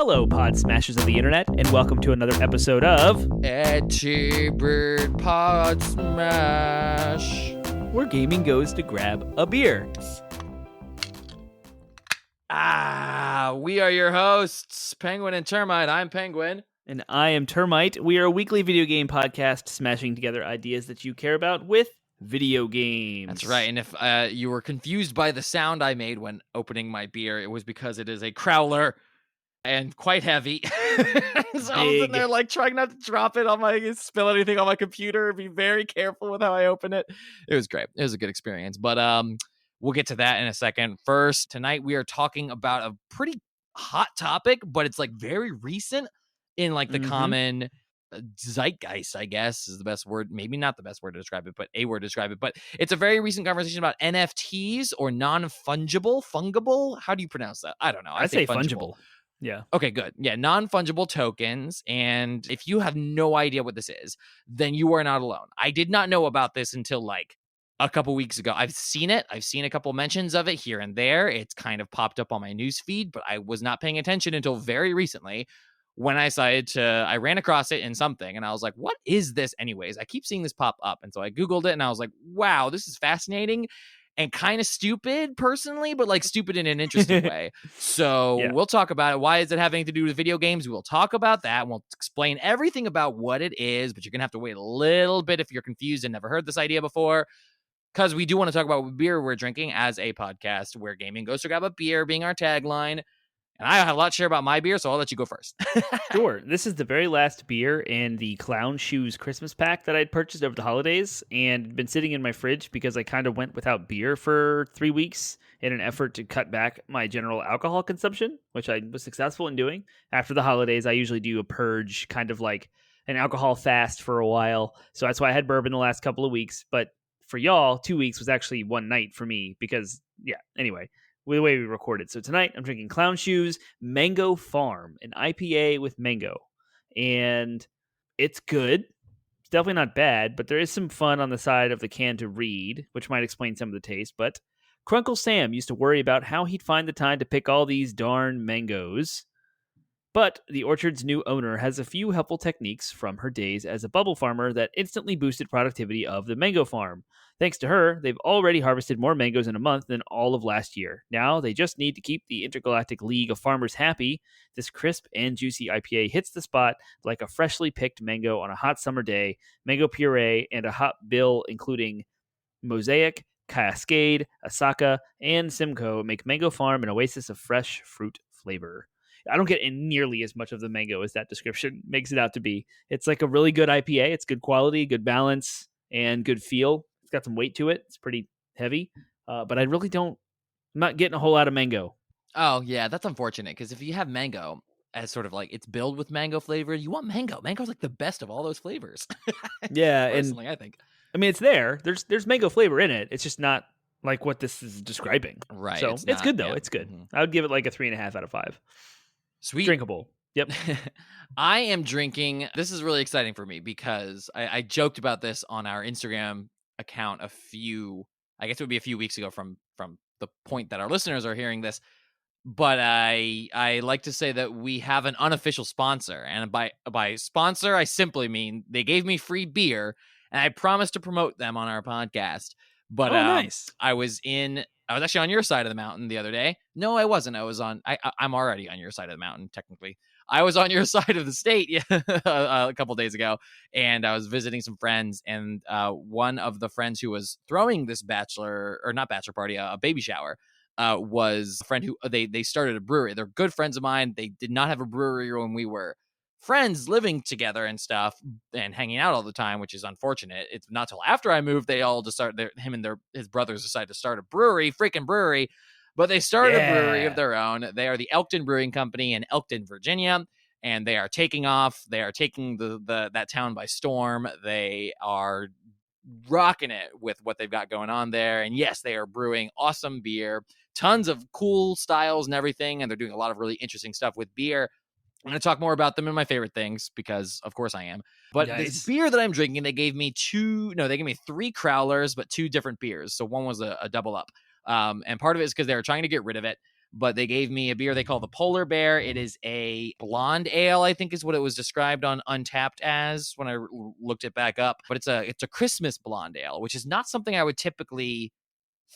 Hello, pod smashers of the internet, and welcome to another episode of Etty Bird Pod Smash. Where Gaming Goes to Grab a Beer. We are your hosts, Penguin and Termite. I'm Penguin. And I am Termite. We are a weekly video game podcast smashing together ideas that you care about with video games. That's right. And if you were confused by the sound I made when opening my beer, it was because it is a crowler and quite heavy. So I was sitting there like trying not to drop it spill anything on my computer. Be very careful with how I open it. It was great. It was a good experience. But we'll get to that in a second. First, tonight we are talking about a pretty hot topic, but it's like very recent in like the common zeitgeist, I guess is the best word. Maybe not the best word to describe it, but a word to describe it. But it's a very recent conversation about NFTs or fungible. How do you pronounce that? I don't know. I say fungible. Yeah. Okay, good. Yeah, non-fungible tokens. And if you have no idea what this is, then you are not alone. I did not know about this until like a couple weeks ago. I've seen it. I've seen a couple mentions of it here and there. It's kind of popped up on my news feed, but I was not paying attention until very recently when I ran across it in something and I was like, what is this anyways? I keep seeing this pop up. And so I Googled it and I was like, wow, this is fascinating. And kind of stupid personally, but like stupid in an interesting way. So We'll talk about it. Why does it have anything to do with video games? We'll talk about that. We'll explain everything about what it is, but you're going to have to wait a little bit if you're confused and never heard this idea before. Because we do want to talk about what beer we're drinking as a podcast where gaming goes to grab a beer being our tagline. And I have a lot to share about my beer, so I'll let you go first. Sure. This is the very last beer in the Clown Shoes Christmas pack that I'd purchased over the holidays and been sitting in my fridge because I kind of went without beer for 3 weeks in an effort to cut back my general alcohol consumption, which I was successful in doing. After the holidays, I usually do a purge, kind of like an alcohol fast for a while. So that's why I had bourbon the last couple of weeks. But for y'all, 2 weeks was actually one night for me because, anyway. The way we recorded. So tonight I'm drinking Clown Shoes Mango Farm, an IPA with mango. And it's good. It's definitely not bad, but there is some fun on the side of the can to read, which might explain some of the taste. But Crunkle Sam used to worry about how he'd find the time to pick all these darn mangoes. But the orchard's new owner has a few helpful techniques from her days as a bubble farmer that instantly boosted productivity of the mango farm. Thanks to her, they've already harvested more mangoes in a month than all of last year. Now they just need to keep the Intergalactic League of Farmers happy. This crisp and juicy IPA hits the spot like a freshly picked mango on a hot summer day. Mango puree and a hot bill including Mosaic, Cascade, Asaka, and Simcoe make Mango Farm an oasis of fresh fruit flavor. I don't get in nearly as much of the mango as that description makes it out to be. It's like a really good IPA. It's good quality, good balance, and good feel. It's got some weight to it. It's pretty heavy, but I'm not getting a whole lot of mango. Oh, yeah, that's unfortunate because if you have mango as sort of like it's billed with mango flavor, you want mango. Mango's like the best of all those flavors. Yeah, personally, I think. I mean, it's there. There's mango flavor in it. It's just not like what this is describing. Right. So it's good, though. Yeah. It's good. Mm-hmm. I would give it like a 3.5 out of 5. Sweet. Drinkable. Yep. I am drinking. This is really exciting for me because I joked about this on our Instagram account I guess it would be a few weeks ago from the point that our listeners are hearing this. But I like to say that we have an unofficial sponsor. And by sponsor, I simply mean they gave me free beer and I promised to promote them on our podcast. But nice. I was actually on your side of the mountain the other day. No, I wasn't. I'm already on your side of the mountain, technically. I was on your side of the state a couple days ago, and I was visiting some friends, and one of the friends who was throwing this a baby shower, was a friend who they started a brewery. They're good friends of mine. They did not have a brewery when we were friends living together and stuff and hanging out all the time, which is unfortunate. It's not till after I moved they all his brothers decided to start a freaking brewery, but they started a brewery of their own. They are the Elkton Brewing Company in Elkton, Virginia, and they are taking off. They are taking that town by storm. They are rocking it with what they've got going on there. And yes, they are brewing awesome beer, tons of cool styles and everything, and they're doing a lot of really interesting stuff with beer. I'm going to talk more about them in my favorite things because, of course, I am. But this beer that I'm drinking, they gave me 3 crowlers, but 2 different beers. So one was a double up. And part of it is because they were trying to get rid of it. but they gave me a beer they call the Polar Bear. It is a blonde ale, I think is what it was described on Untapped as when I looked it back up. But it's a Christmas blonde ale, which is not something I would typically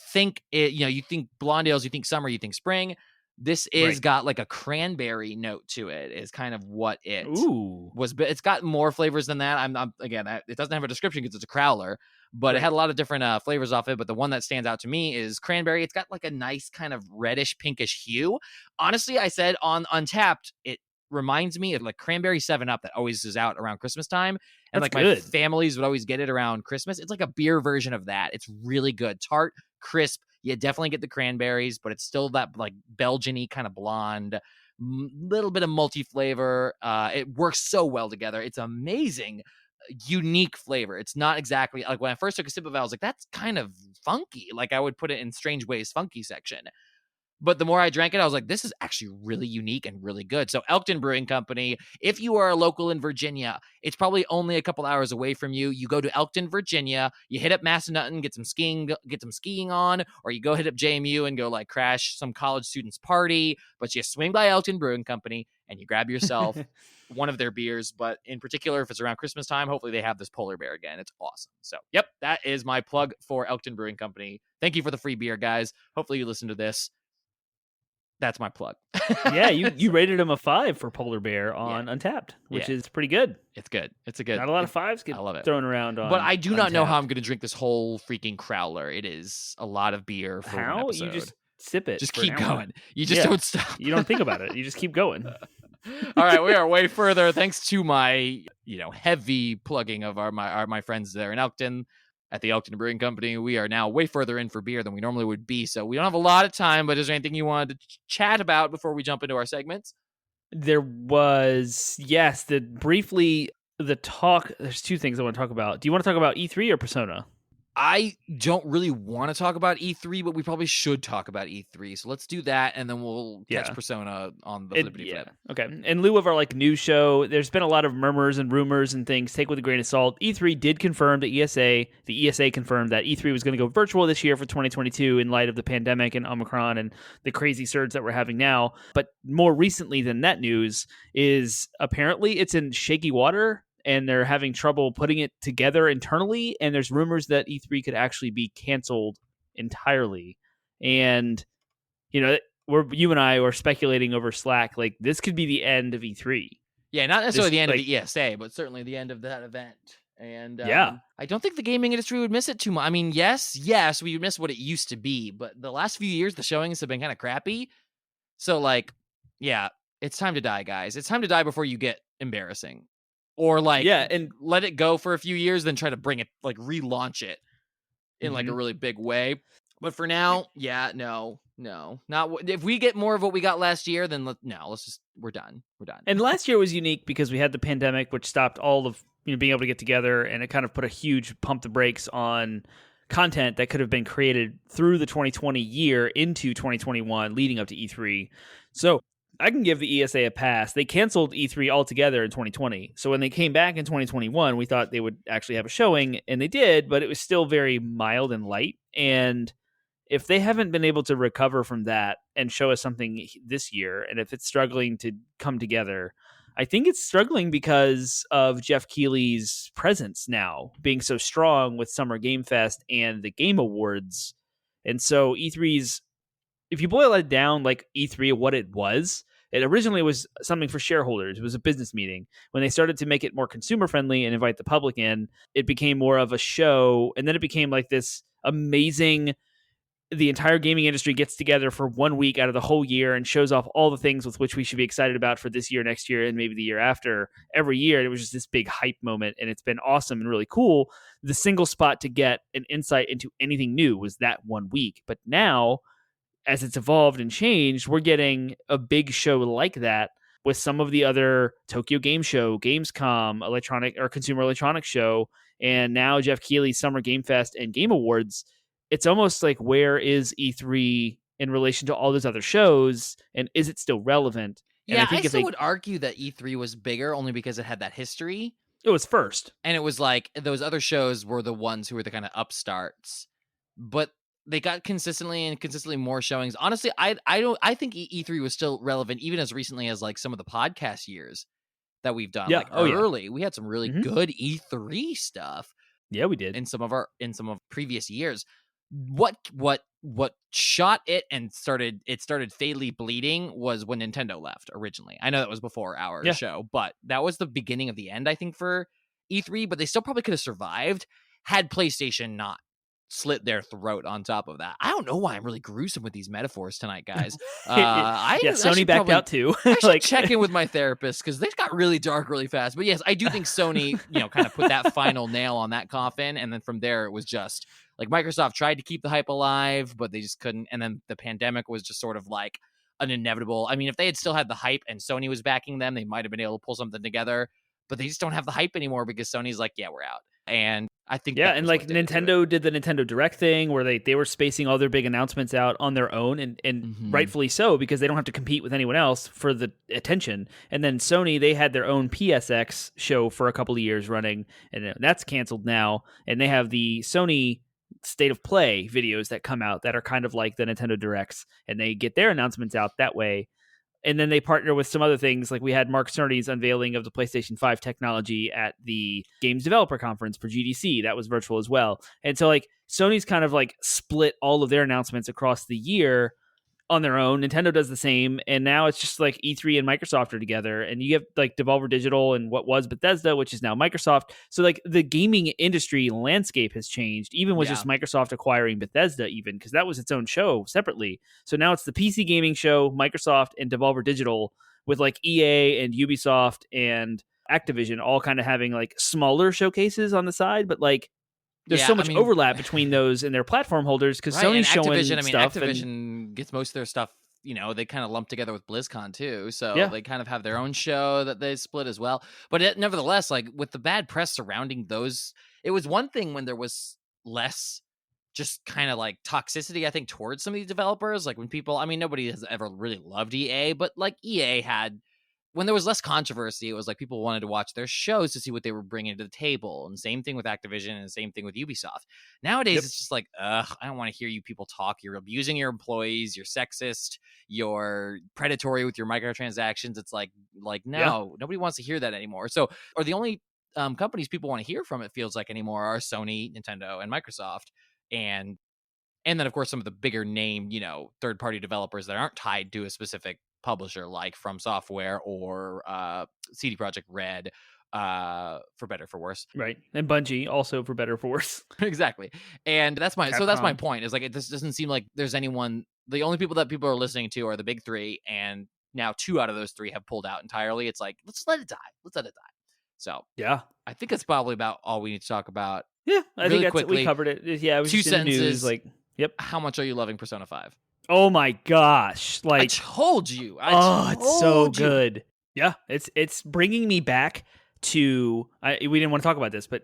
think it, you think blonde ales, you think summer, you think spring. This is got like a cranberry note to it, is kind of what it was. But it's got more flavors than that. I'm again, it doesn't have a description because it's a crowler, but it had a lot of different flavors off it. But the one that stands out to me is cranberry. It's got like a nice kind of reddish pinkish hue. Honestly, I said on Untapped, it reminds me of like cranberry 7-Up that always is out around Christmas time. And That's like good. my families would always get it around Christmas. It's like a beer version of that. It's really good. Tart, crisp. You definitely get the cranberries, but it's still that like Belgian-y kind of blonde, little bit of multi flavor. It works so well together. It's amazing, unique flavor. It's not exactly like when I first took a sip of it, I was like, that's kind of funky. Like I would put it in Strange Ways funky section. But the more I drank it, I was like, this is actually really unique and really good. So Elkton Brewing Company, if you are a local in Virginia, it's probably only a couple hours away from you. You go to Elkton, Virginia, you hit up Massanutten, get some skiing on, or you go hit up JMU and go like crash some college students party. But you swing by Elkton Brewing Company and you grab yourself one of their beers. But in particular, if it's around Christmas time, hopefully they have this Polar Bear again. It's awesome. So, yep, that is my plug for Elkton Brewing Company. Thank you for the free beer, guys. Hopefully you listen to this. That's my plug. Yeah, you rated him a 5 for Polar Bear on Untapped, which is pretty good. It's good. It's a good. Not a lot of 5s get thrown around on. But I do not know Untapped. how I'm going to drink this whole freaking crowler. It is a lot of beer for one episode. You just sip it. Just keep going. You just don't stop. You don't think about it. You just keep going. All right, we are way further. Thanks to my, heavy plugging of my friends there in Elkton. At the Elkton Brewing Company, we are now way further in for beer than we normally would be, so we don't have a lot of time, but is there anything you wanted to chat about before we jump into our segments? There was, yes, the talk. There's two things I want to talk about. Do you want to talk about E3 or Persona? I don't really want to talk about E3, but we probably should talk about E3. So let's do that, and then we'll catch Persona on the flippity flip. Okay. In lieu of our news show, there's been a lot of murmurs and rumors and things. Take with a grain of salt. E3 did confirm the ESA confirmed that E3 was going to go virtual this year for 2022 in light of the pandemic and Omicron and the crazy surge that we're having now. But more recently than that news is apparently it's in shaky water, and they're having trouble putting it together internally. And there's rumors that E3 could actually be canceled entirely. And, you and I were speculating over Slack, like this could be the end of E3. Yeah, not necessarily the end of the ESA, but certainly the end of that event. And I don't think the gaming industry would miss it too much. I mean, yes, we would miss what it used to be, but the last few years, the showings have been kind of crappy. So it's time to die, guys. It's time to die before you get embarrassing. Or and let it go for a few years, then try to bring it, relaunch it in a really big way. But for now, no, not if we get more of what we got last year, then we're done. And last year was unique because we had the pandemic, which stopped all of being able to get together, and it kind of put a huge pump the brakes on content that could have been created through the 2020 year into 2021, leading up to E3. So I can give the ESA a pass. They canceled E3 altogether in 2020. So when they came back in 2021, we thought they would actually have a showing, and they did, but it was still very mild and light. And if they haven't been able to recover from that and show us something this year, and if it's struggling to come together, I think it's struggling because of Jeff Keighley's presence now being so strong with Summer Game Fest and the Game Awards. And so E3's, if you boil it down, like E3, what it originally was something for shareholders. It was a business meeting. When they started to make it more consumer friendly and invite the public in, it became more of a show. And then it became like this amazing, the entire gaming industry gets together for 1 week out of the whole year and shows off all the things with which we should be excited about for this year, next year, and maybe the year after. Every year, it was just this big hype moment, and it's been awesome and really cool. The single spot to get an insight into anything new was that 1 week. But now, as it's evolved and changed, we're getting a big show like that with some of the other Tokyo Game Show, Gamescom, Consumer Electronics Show, and now Jeff Keighley's Summer Game Fest and Game Awards. It's almost like, where is E3 in relation to all those other shows, and is it still relevant? And I think I would argue that E3 was bigger only because it had that history. It was first. And it was like those other shows were the ones who were the kind of upstarts. But they got consistently more showings. Honestly, I think E3 was still relevant even as recently as like some of the podcast years that we've done. Yeah. Like Oh yeah. early, we had some really Hmm. good E3 stuff Yeah, we did. in some of previous years. What shot it and started fatally bleeding was when Nintendo left originally. I know that was before our Yeah. show, but that was the beginning of the end, I think, for E3, but they still probably could have survived had PlayStation not slit their throat on top of that. I don't know why I'm really gruesome with these metaphors tonight, guys. Yeah, I Sony should backed out too. I should Like, check in with my therapist because they got really dark really fast. But yes, I do think Sony, kind of put that final nail on that coffin. And then from there, it was just like Microsoft tried to keep the hype alive, but they just couldn't. And then the pandemic was just sort of like an inevitable. I mean, if they had still had the hype and Sony was backing them, they might have been able to pull something together. But they just don't have the hype anymore because Sony's like, yeah, we're out. And I think yeah, that and was like what did it to it. Nintendo did the Nintendo Direct thing where they were spacing all their big announcements out on their own, and Mhm. rightfully so, because they don't have to compete with anyone else for the attention. And then Sony, they had their own PSX show for a couple of years running, and that's canceled now. And they have the Sony State of Play videos that come out that are kind of like the Nintendo Directs, and they get their announcements out that way. And then they partner with some other things. Like we had Mark Cerny's unveiling of the PlayStation 5 technology at the Games Developer Conference for GDC. That was virtual as well. And so like Sony's kind of like split all of their announcements across the year on their own. Nintendo does the same. And now it's just like E3 and Microsoft are together. And you have like Devolver Digital and what was Bethesda, which is now Microsoft. So like the gaming industry landscape has changed, even with just Microsoft acquiring Bethesda, even because that was its own show separately. So now it's the PC gaming show, Microsoft and Devolver Digital, with like EA and Ubisoft and Activision all kind of having like smaller showcases on the side, but like there's so much overlap between those and their platform holders because right, Sony's showing Activision, stuff. Activision gets most of their stuff, they kind of lump together with BlizzCon too. So Yeah. they kind of have their own show that they split as well. But nevertheless, like with the bad press surrounding those, it was one thing when there was less just kind of like toxicity, I think, towards some of these developers. Like when people, nobody has ever really loved EA, but like EA had, when there was less controversy, it was like people wanted to watch their shows to see what they were bringing to the table. And same thing with Activision and same thing with Ubisoft. Nowadays, It's just like, I don't want to hear you people talk. You're abusing your employees. You're sexist. You're predatory with your microtransactions. It's like no, nobody wants to hear that anymore. So, or the only companies people want to hear from, it feels like anymore, are Sony, Nintendo, and Microsoft. And then, of course, some of the bigger name, third-party developers that aren't tied to a specific publisher like From Software or CD Projekt Red, for better for worse. Right. And Bungie also for better for worse. Exactly. And that's my Capcom. point, is like this doesn't seem like there's anyone. The only people that people are listening to are the big three, and now 2 out of those 3 have pulled out entirely. It's like, let's let it die. So yeah, I think it's probably about all we need to talk about. Yeah, I really think quickly, we covered it. Yeah, it was 2 just in the sentences. news, like, yep. How much are you loving Persona 5? Oh my gosh! Like, I told you. It's so good. Yeah, it's bringing me back to. We didn't want to talk about this, but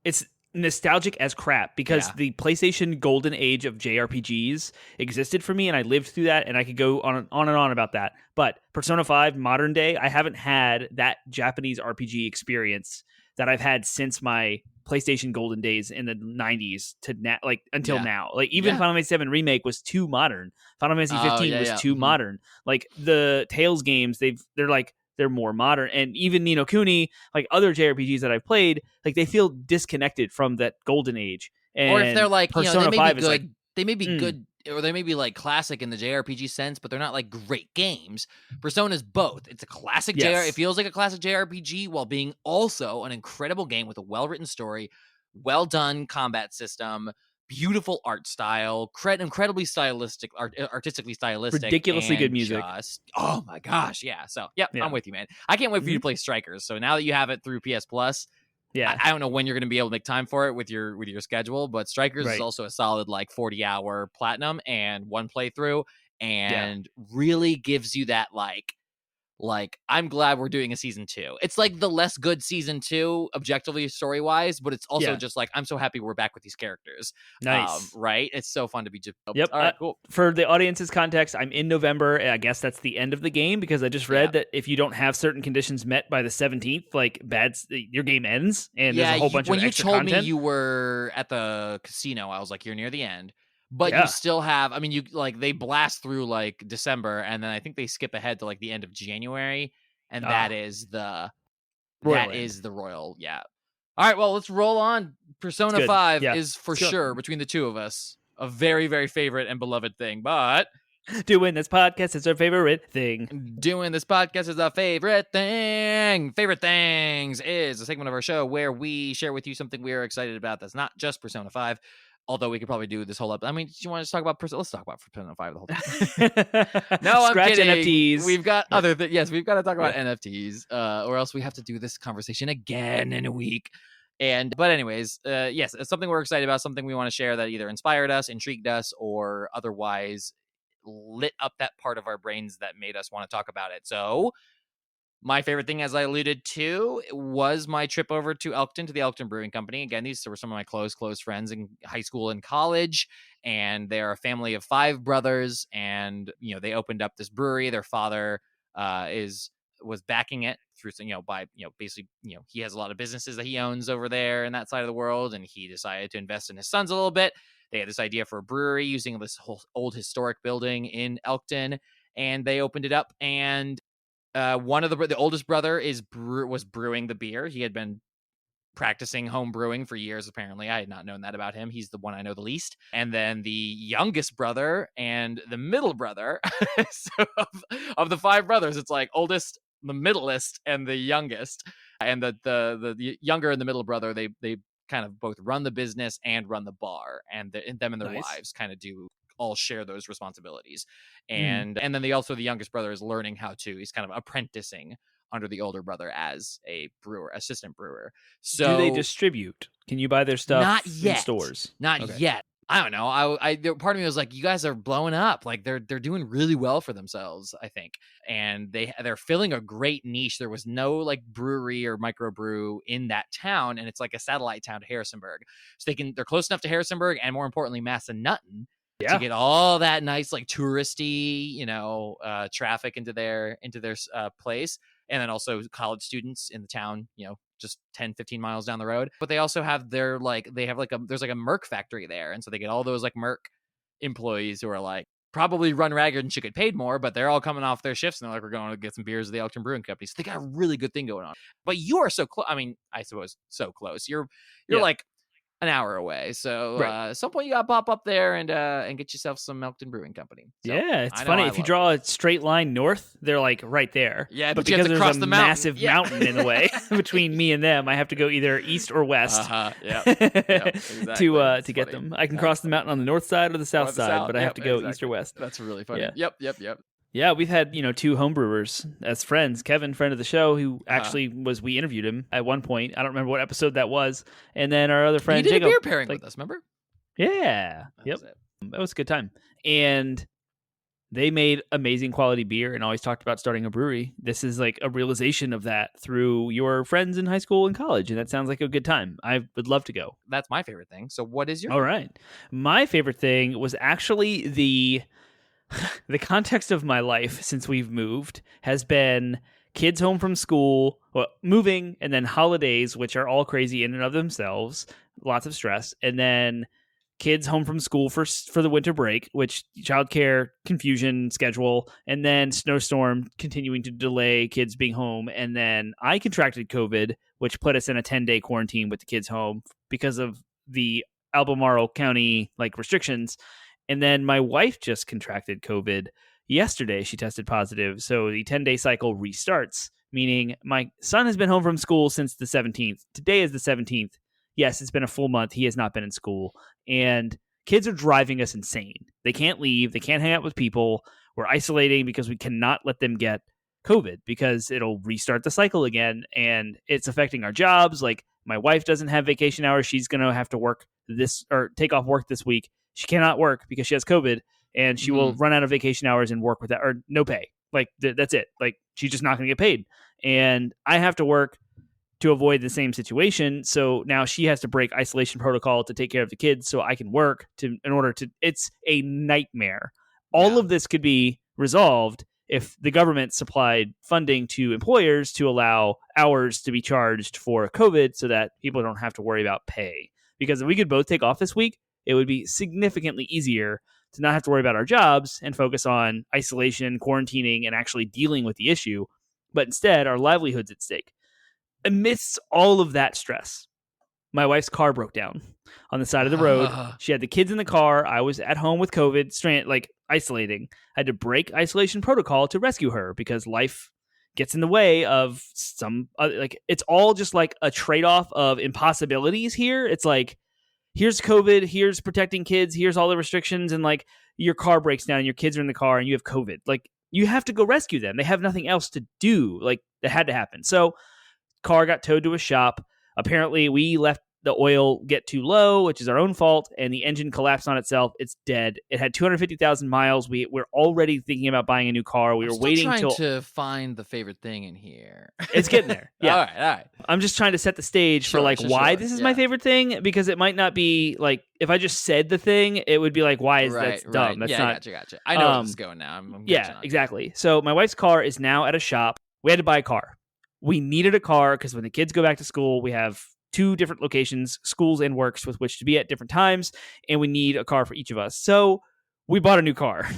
it's nostalgic as crap because the PlayStation golden age of JRPGs existed for me, and I lived through that, and I could go on and on about that. But Persona 5 modern day, I haven't had that Japanese RPG experience that I've had since my PlayStation golden days in the 90s to now, like until now. Like even Final Fantasy 7 remake was too modern. Final Fantasy 15 was too modern. Like the Tales games, they're more modern. And even Ni no Kuni, like other JRPGs that I've played, like they feel disconnected from that golden age. And or if they're like, Persona they may 5 be is good, like, they may be good, or they may be like classic in the JRPG sense, but they're not like great games. Persona's both. It's a classic it feels like a classic JRPG while being also an incredible game with a well-written story, well done combat system, beautiful art style, incredibly stylistic, artistically stylistic, ridiculously good music. Oh my gosh, yeah. So I'm with you, man. I can't wait for you to play Strikers. So now that you have it through PS Plus, I don't know when you're going to be able to make time for it with your schedule, but Strikers is also a solid like 40-hour platinum and one playthrough, and really gives you that like I'm glad we're doing a season 2. It's like the less good season 2 objectively story wise, but it's also just like I'm so happy we're back with these characters. Nice, right? It's so fun to be just. Yep. All right, cool. For the audience's context, I'm in November, and I guess that's the end of the game because I just read that if you don't have certain conditions met by the 17th, like your game ends, and there's a whole bunch of extra content. When you told me you were at the casino, I was like, you're near the end. but you Yeah. still have, I mean, you like they blast through like December, and then I think they skip ahead to like the end of January, and that is the Royal End. royal. Yeah. All right, well, let's roll on. It's Persona good. 5 Yeah. is for Let's go. sure, between the two of us, a very, very favorite and beloved thing. But Doing this podcast is our favorite thing. doing this podcast is our favorite thing. Favorite Things is a segment of our show where we share with you something we are excited about that's not just Persona 5. Although we could probably do this whole up. I mean, do you want to talk about Persona? Let's talk about Persona 5 the whole time. No, I'm Scratch kidding. NFTs. We've got other things. Yes, we've got to talk about NFTs, or else we have to do this conversation again in a week. But anyways, yes, it's something we're excited about, something we want to share that either inspired us, intrigued us, or otherwise lit up that part of our brains that made us want to talk about it. So my favorite thing, as I alluded to, was my trip over to Elkton, to the Elkton Brewing Company. Again, these were some of my close friends in high school and college, and they're a family of 5 brothers. And they opened up this brewery. Their father was backing it through, basically, he has a lot of businesses that he owns over there in that side of the world, and he decided to invest in his sons a little bit. They had this idea for a brewery using this whole old historic building in Elkton, and they opened it up. And one of the oldest brother was brewing the beer. He had been practicing home brewing for years, apparently. I had not known that about him. He's the one I know the least. And then the youngest brother and the middle brother, so of the 5 brothers, it's like oldest, the middleest, and the youngest. And the younger and the middle brother, they kind of both run the business and run the bar, and them and their wives kind of do all share those responsibilities. And then the youngest brother is learning how to, he's kind of apprenticing under the older brher as a assistant brewer. So do they distribute? Can you buy their stuff not yet in stores? Not yet. I don't know. I part of me was like, you guys are blowing up. Like they're doing really well for themselves, I think. And they're filling a great niche. There was no like brewery or microbrew in that town, and it's like a satellite town to Harrisonburg. So they're close enough to Harrisonburg and, more importantly, Massanutten, to get all that nice like touristy, traffic into their place. And then also college students in the town, just 10, 15 miles down the road. But they also have there's like a Merck factory there. And so they get all those like Merck employees who are like probably run ragged and should get paid more, but they're all coming off their shifts and they're like, we're going to get some beers at the Elkton Brewing Company. So they got a really good thing going on. But you are so close. I mean, I suppose so close. You're like an hour away. So at some point you got to pop up there and get yourself some Elkton Brewing Company. So, yeah, it's funny. If you draw a straight line north, they're like right there. Yeah, but you have because to cross there's the a mountain. massive mountain in the way between me and them, I have to go either east or west exactly. to get them. I can cross the mountain on the north side or the south side, but I have to go east or west. That's really funny. Yeah. Yep. Yeah, we've had, 2 homebrewers as friends. Kevin, friend of the show, who actually we interviewed him at one point. I don't remember what episode that was. And then our other friend, you did Jacob, a beer pairing with us, remember? Yeah. That was a good time. And they made amazing quality beer and always talked about starting a brewery. This is like a realization of that through your friends in high school and college. And that sounds like a good time. I would love to go. That's my favorite thing. So what is your All right. My favorite thing was actually the context of my life since we've moved has been kids home from school, moving, and then holidays, which are all crazy in and of themselves, lots of stress, and then kids home from school for the winter break, which childcare confusion schedule, and then snowstorm continuing to delay kids being home, and then I contracted COVID, which put us in a 10-day quarantine with the kids home because of the Albemarle County restrictions. And then my wife just contracted COVID yesterday. She tested positive. So the 10-day cycle restarts, meaning my son has been home from school since the 17th. Today is the 17th. Yes, it's been a full month. He has not been in school. And kids are driving us insane. They can't leave. They can't hang out with people. We're isolating because we cannot let them get COVID because it'll restart the cycle again. And it's affecting our jobs. Like my wife doesn't have vacation hours. She's going to have to work take off work this week. She cannot work because she has COVID, and she will run out of vacation hours and work with that, or no pay. That's it. She's just not going to get paid. And I have to work to avoid the same situation. So now she has to break isolation protocol to take care of the kids so I can work it's a nightmare. All of this could be resolved if the government supplied funding to employers to allow hours to be charged for COVID so that people don't have to worry about pay. Because if we could both take off this week, it would be significantly easier to not have to worry about our jobs and focus on isolation, quarantining, and actually dealing with the issue. But instead, our livelihood's at stake. Amidst all of that stress, my wife's car broke down on the side of the road. She had the kids in the car. I was at home with COVID, isolating. I had to break isolation protocol to rescue her because life gets in the way of some, it's all just like a trade-off of impossibilities here. It's like, here's COVID, here's protecting kids, here's all the restrictions, and like your car breaks down and your kids are in the car and you have COVID. Like, you have to go rescue them. They have nothing else to do. Like, that had to happen. So car got towed to a shop. Apparently, we left the oil get too low, which is our own fault, and the engine collapsed on itself. It's dead. It had 250,000 miles. We're already thinking about buying a new car. We were waiting to find the favorite thing in here. It's getting there. Yeah. All right. I'm just trying to set the stage for why this is my favorite thing, because it might not be like, if I just said the thing, it would be like, why is that dumb? That's not. Gotcha. I know where this is going now. I'm exactly. So my wife's car is now at a shop. We had to buy a car. We needed a car because when the kids go back to school, we have 2 different locations, schools and works with which to be at different times, and we need a car for each of us. So we bought a new car.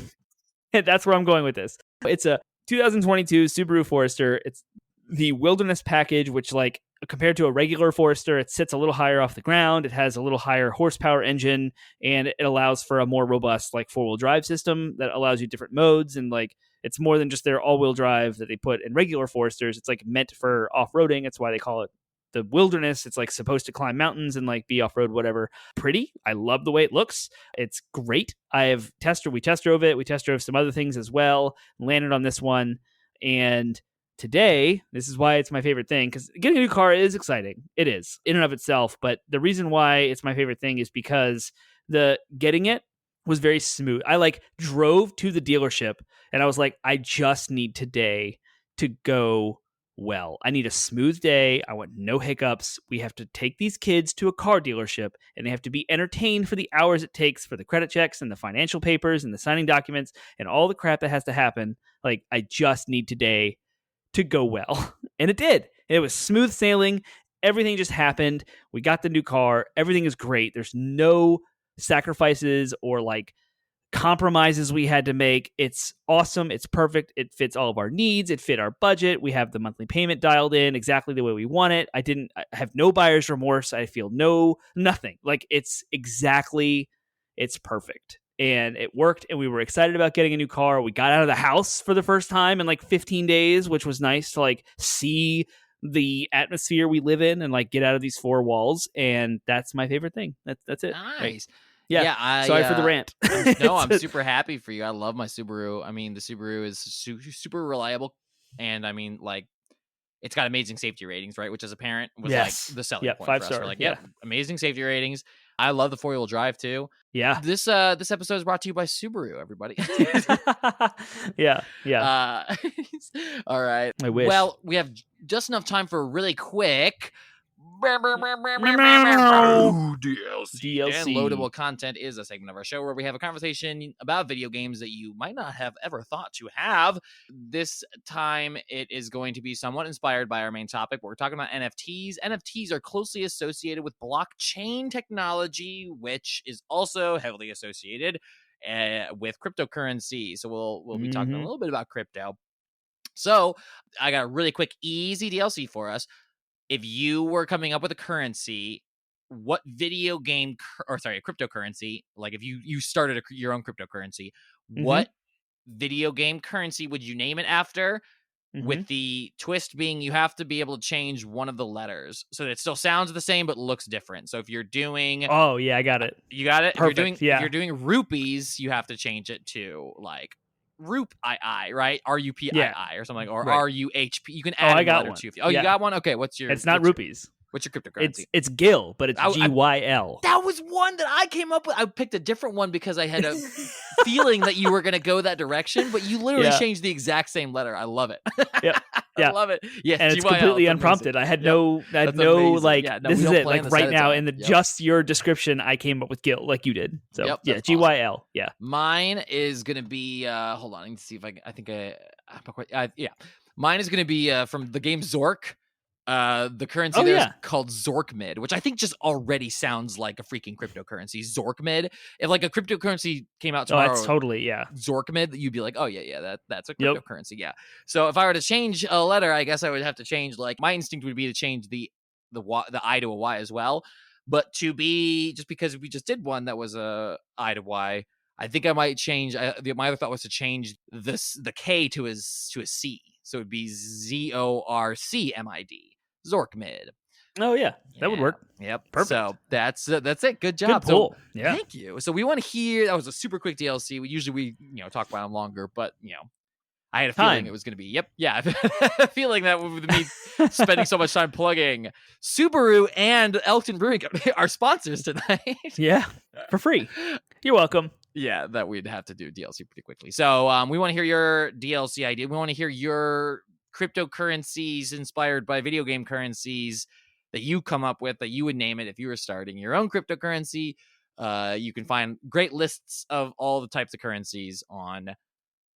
And that's where I'm going with this. It's a 2022 Subaru Forester. It's the Wilderness package, which, like, compared to a regular Forester, it sits a little higher off the ground. It has a little higher horsepower engine, and it allows for a more robust, like, 4-wheel drive system that allows you different modes. And, like, it's more than just their all-wheel drive that they put in regular Foresters. It's, like, meant for off-roading. That's why they call it the Wilderness. It's like supposed to climb mountains and like be off-road, whatever. Pretty. I love the way it looks. It's great. We test drove it. We test drove some other things as well. Landed on this one. And today, this is why it's my favorite thing, because getting a new car is exciting. It is in and of itself. But the reason why it's my favorite thing is because the getting it was very smooth. I like drove to the dealership and I was like, I just need today to go well. I need a smooth day. I want no hiccups. We have to take these kids to a car dealership and they have to be entertained for the hours it takes for the credit checks and the financial papers and the signing documents and all the crap that has to happen. Like, I just need today to go well. And it did. It was smooth sailing. Everything just happened. We got the new car. Everything is great. There's no sacrifices or like compromises we had to make. It's awesome. It's perfect. It fits all of our needs. It fit our budget. We have the monthly payment dialed in exactly the way we want it. I have no buyer's remorse. I feel nothing. Like, it's perfect. And it worked, and we were excited about getting a new car. We got out of the house for the first time in like 15 days, which was nice to like see the atmosphere we live in and like get out of these 4 walls. And that's my favorite thing. That's it. Nice. Right? Yeah. Sorry for the rant. I'm super happy for you. I love my Subaru. I mean, the Subaru is super reliable. And I mean, like, it's got amazing safety ratings, right? Which as a parent was like the selling point 5 for us. star. We're like, amazing safety ratings. I love the 4-wheel drive too. Yeah. This episode is brought to you by Subaru, everybody. Yeah. All right. I wish. Well, we have just enough time for a really quick DLC. Downloadable content is a segment of our show where we have a conversation about video games that you might not have ever thought to have. This time it is going to be somewhat inspired by our main topic. We're talking about NFTs. NFTs are closely associated with blockchain technology, which is also heavily associated with cryptocurrency. So we'll be talking a little bit about crypto. So I got a really quick, easy DLC for us. If you were coming up with a currency, what video game a cryptocurrency, like if you started your own cryptocurrency, what video game currency would you name it after? With the twist being you have to be able to change one of the letters so that it still sounds the same but looks different. So if you're doing I got it. You got it? Perfect. If you're doing rupees, you have to change it to like Rup II, right? RUPII or something, or RUHP. You can add a letter to. You got one? Okay, what's your? It's not rupees. What's your cryptocurrency? It's GIL, but it's GYL. That was one that I came up with. I picked a different one because I had a feeling that you were going to go that direction, but you literally changed the exact same letter. I love it. I love it. Yeah, and it's completely unprompted. I had no this is it. Like right now in the just your description, I came up with GIL like you did. So GYL. Awesome. Yeah. Mine is going to be. Hold on, I need to see if I'm not quite. Mine is going to be from the game Zork. The currency Oh, there is yeah. called Zorkmid, which I think just already sounds like a freaking cryptocurrency. Zorkmid. If like a cryptocurrency came out Oh, that's tomorrow, totally, yeah. Zorkmid, you'd be like, oh yeah, that's a Yep. cryptocurrency. Yeah. So if I were to change a letter, I guess I would have to change, like, my instinct would be to change the I to a Y as well. But to be, just because we just did one that was a I to Y, I think I might change. My other thought was to change the K to a C, so it'd be Zorcmid. Zorkmid. Oh, yeah. That would Yeah. work. Yep. Perfect. So that's it. Good job. Good pull. So Yeah. thank you. So we want to hear, that was a super quick DLC. We usually talk about them longer, but I had a feeling it was going to be. Yep. Yeah. Feeling that with me spending so much time plugging Subaru and Elkton Brewing Company, our sponsors tonight. Yeah. For free. You're welcome. Yeah, that we'd have to do DLC pretty quickly. So we want to hear your DLC idea. We want to hear your cryptocurrencies inspired by video game currencies that you come up with, that you would name it if you were starting your own cryptocurrency. You can find great lists of all the types of currencies on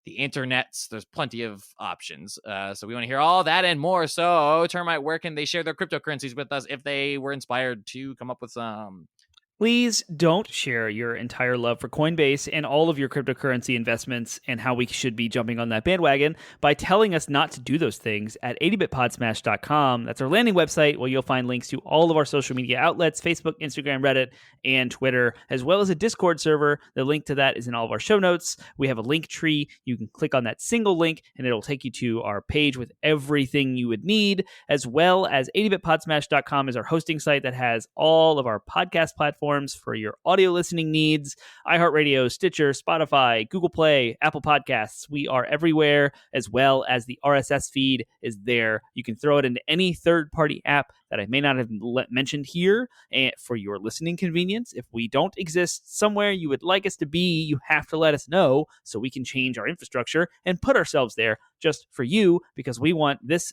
the internets. There's plenty of options. So we want to hear all that and more. So Termite, where can they share their cryptocurrencies with us if they were inspired to come up with some? Please don't share your entire love for Coinbase and all of your cryptocurrency investments and how we should be jumping on that bandwagon by telling us not to do those things at 80bitpodsmash.com. That's our landing website where you'll find links to all of our social media outlets, Facebook, Instagram, Reddit, and Twitter, as well as a Discord server. The link to that is in all of our show notes. We have a link tree. You can click on that single link and it'll take you to our page with everything you would need, as well as 80bitpodsmash.com is our hosting site that has all of our podcast platforms for your audio listening needs: iHeartRadio, Stitcher, Spotify, Google Play, Apple Podcasts. We are everywhere, as well as the RSS feed is there. You can throw it into any third-party app that I may not have mentioned here, and for your listening convenience. If we don't exist somewhere you would like us to be, you have to let us know so we can change our infrastructure and put ourselves there just for you, because we want this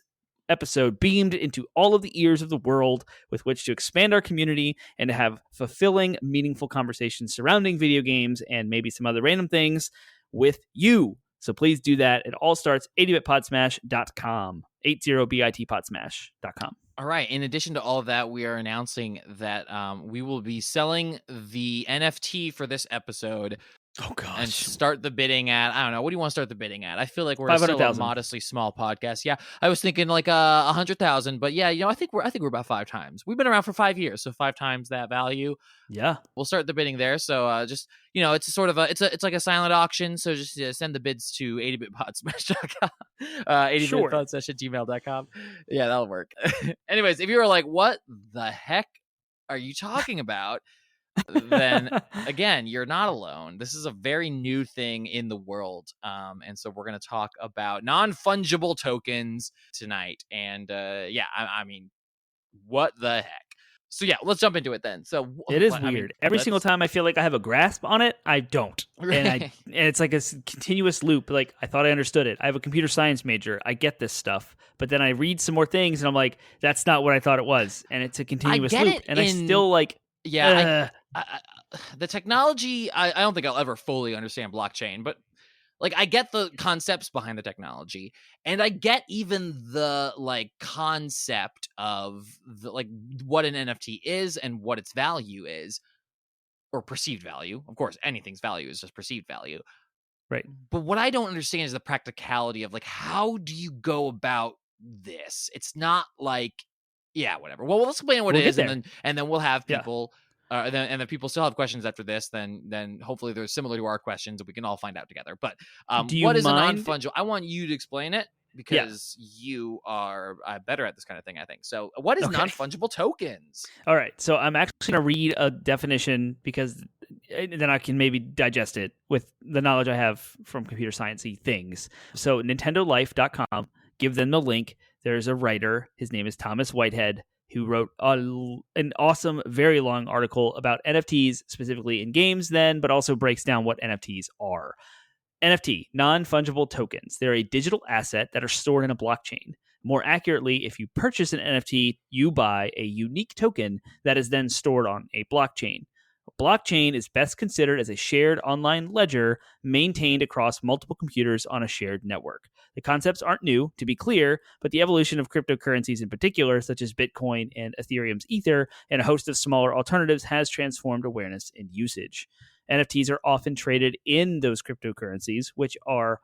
episode beamed into all of the ears of the world with which to expand our community and to have fulfilling, meaningful conversations surrounding video games and maybe some other random things with you. So please do that. It all starts 80bitpodsmash.com, 80bitpodsmash.com. All right. In addition to all of that, we are announcing that we will be selling the NFT for this episode. Oh, gosh. And start the bidding at, I don't know, what do you want to start the bidding at? I feel like we're still a modestly small podcast. Yeah, I was thinking like 100,000, but yeah, I think we're about 5 times. We've been around for 5 years, so 5 times that value. Yeah, we'll start the bidding there. So just it's sort of it's like a silent auction. So just send the bids to 80bitpodsmash.com, 80bitpodsmash@gmail.com. Yeah, that'll work. Anyways, if you were like, what the heck are you talking about? Then again, you're not alone. This is a very new thing in the world, and so we're going to talk about non-fungible tokens tonight. And I mean, what the heck? So yeah, let's jump into it then. So it is weird. Every single time I feel like I have a grasp on it, I don't. And it's like a continuous loop. Like, I thought I understood it. I have a computer science major. I get this stuff. But then I read some more things and I'm like, that's not what I thought it was. And it's a continuous loop. And I still like, yeah, the technology, I don't think I'll ever fully understand blockchain, but like, I get the concepts behind the technology, and I get even the like concept of the, like, what an NFT is and what its value is, or perceived value. Of course, anything's value is just perceived value. Right. But what I don't understand is the practicality of, like, how do you go about this? It's not like, yeah, whatever. Well, let's explain what it is, and then we'll have people. Yeah. And then people still have questions after this. Then hopefully they're similar to our questions, and we can all find out together. But what is a non-fungible? I want you to explain it, because you are better at this kind of thing, I think. So what is non-fungible tokens? All right. So I'm actually going to read a definition, because then I can maybe digest it with the knowledge I have from computer science-y things. So nintendolife.com, give them the link. There's a writer. His name is Thomas Whitehead, who wrote an awesome, very long article about NFTs, specifically in games then, but also breaks down what NFTs are. NFT, non-fungible tokens. They're a digital asset that are stored in a blockchain. More accurately, if you purchase an NFT, you buy a unique token that is then stored on a blockchain. Blockchain is best considered as a shared online ledger maintained across multiple computers on a shared network. The concepts aren't new, to be clear, but the evolution of cryptocurrencies in particular, such as Bitcoin and Ethereum's Ether, and a host of smaller alternatives, has transformed awareness and usage. NFTs are often traded in those cryptocurrencies, which are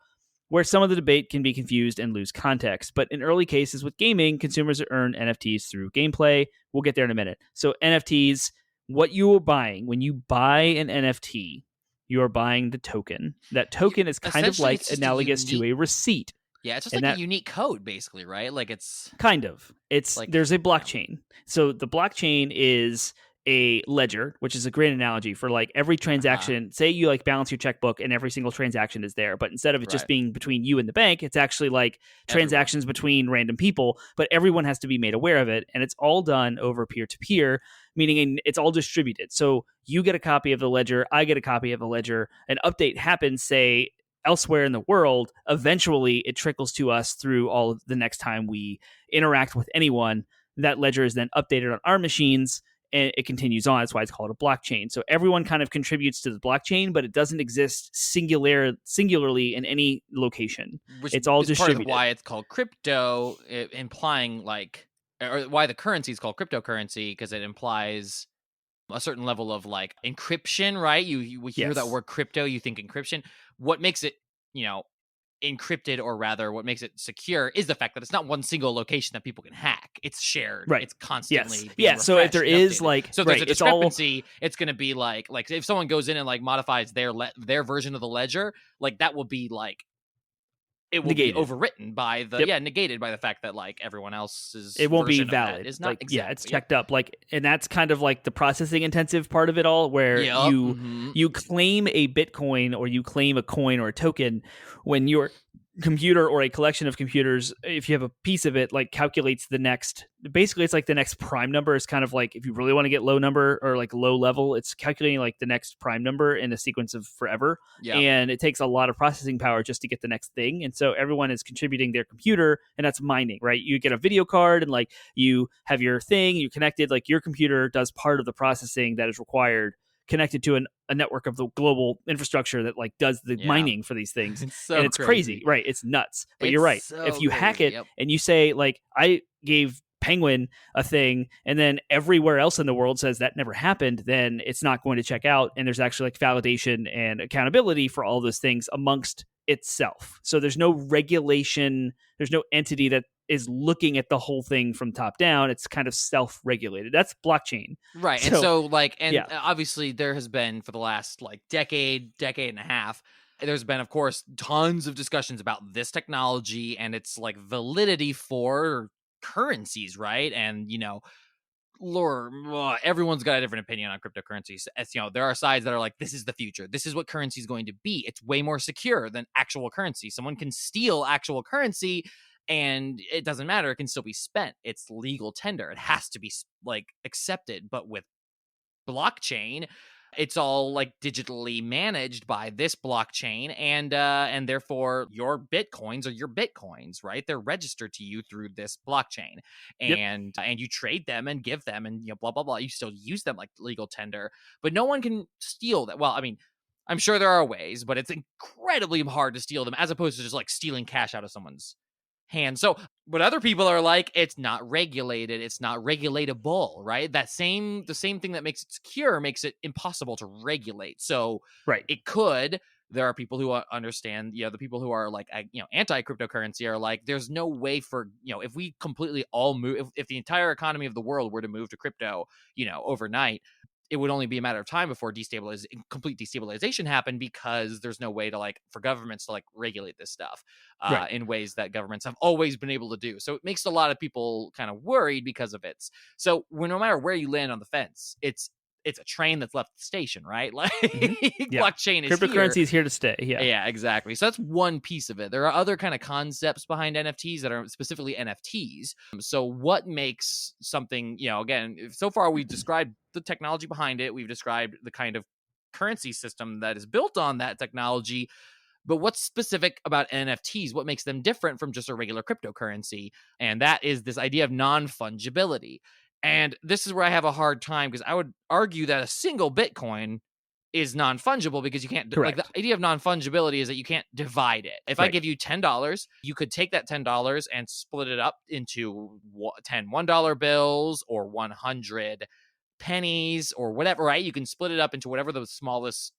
where some of the debate can be confused and lose context. But in early cases with gaming, consumers earn NFTs through gameplay. We'll get there in a minute. So NFTs, what you are buying, when you buy an NFT, you are buying the token. That token is kind of like analogous to a receipt. Yeah, it's just like a unique code, basically, right? Like it's kind of. It's like, there's a blockchain. Yeah. So the blockchain is a ledger, which is a great analogy for like every transaction. Say you like balance your checkbook and every single transaction is there, but instead of it just being between you and the bank, it's actually like transactions between random people, but everyone has to be made aware of it, and it's all done over peer-to-peer, meaning it's all distributed. So you get a copy of the ledger, I get a copy of the ledger, an update happens, say, elsewhere in the world, eventually it trickles to us through all of the next time we interact with anyone. That ledger is then updated on our machines, and it continues on. That's why it's called a blockchain. So everyone kind of contributes to the blockchain, but it doesn't exist singularly in any location. It's all distributed. Part of why it's called crypto, implying like, or why the currency is called cryptocurrency, because it implies a certain level of like encryption, right? You hear that word crypto, you think encryption. What makes it, encrypted, or rather what makes it secure, is the fact that it's not one single location that people can hack. It's shared. Right. It's constantly being so if there is like, so if there's a discrepancy, it's going to be like if someone goes in and like modifies their version of the ledger, like that will be like, it will be overwritten by the negated by the fact that like everyone else's it won't be valid. Is not like, it's checked up, like, and that's kind of like the processing intensive part of it all, where you claim a Bitcoin or you claim a coin or a token when your computer or a collection of computers, if you have a piece of it, like calculates the next, basically it's like the next prime number. Is kind of like, if you really want to get low number or like low level, it's calculating like the next prime number in a sequence of forever. And it takes a lot of processing power just to get the next thing. And so everyone is contributing their computer, and that's mining, right? You get a video card and like you have your thing, you connected, like your computer does part of the processing that is required, connected to a network of the global infrastructure that like does the mining for these things. And it's crazy, right? It's nuts. But you're right. So if you hack it and you say like, I gave Penguin a thing, and then everywhere else in the world says that never happened, then it's not going to check out. And there's actually like validation and accountability for all those things amongst itself. So there's no regulation, there's no entity that is looking at the whole thing from top down. It's kind of self-regulated. That's blockchain. Right. And obviously there has been, for the last like decade and a half, there's been, of course, tons of discussions about this technology and its like validity for currencies, right? And everyone's got a different opinion on cryptocurrencies. As there are sides that are like, this is the future, this is what currency is going to be, it's way more secure than actual currency. Someone can steal actual currency and it doesn't matter, it can still be spent. It's legal tender, it has to be like accepted. But with blockchain, it's all like digitally managed by this blockchain, and therefore your bitcoins are your bitcoins, right? They're registered to you through this blockchain, and you trade them and give them, and blah blah blah. You still use them like legal tender, but no one can steal that. Well, I mean, I'm sure there are ways, but it's incredibly hard to steal them, as opposed to just like stealing cash out of someone's hand. So, but other people are like, it's not regulated, it's not regulatable, right? The same thing that makes it secure makes it impossible to regulate. So, it could. There are people who understand, the people who are like, anti-cryptocurrency are like, there's no way for, if we completely all move, if the entire economy of the world were to move to crypto, overnight, it would only be a matter of time before complete destabilization happened, because there's no way to like, for governments to like regulate this stuff in ways that governments have always been able to do. So it makes a lot of people kind of worried because of it. So no matter where you land on the fence, it's a train that's left the station, right? Like blockchain is cryptocurrency is here to stay. Yeah, exactly. So that's one piece of it. There are other kind of concepts behind NFTs that are specifically NFTs. So what makes something, again, so far we've described the technology behind it. We've described the kind of currency system that is built on that technology. But what's specific about NFTs? What makes them different from just a regular cryptocurrency? And that is this idea of non-fungibility. And this is where I have a hard time, because I would argue that a single Bitcoin is non-fungible, because you can't, like, the Correct. idea of non-fungibility is that you can't divide it. If I Right. give you $10, you could take that $10 and split it up into 10 $1 bills or 100 pennies or whatever, right? You can split it up into whatever the smallest,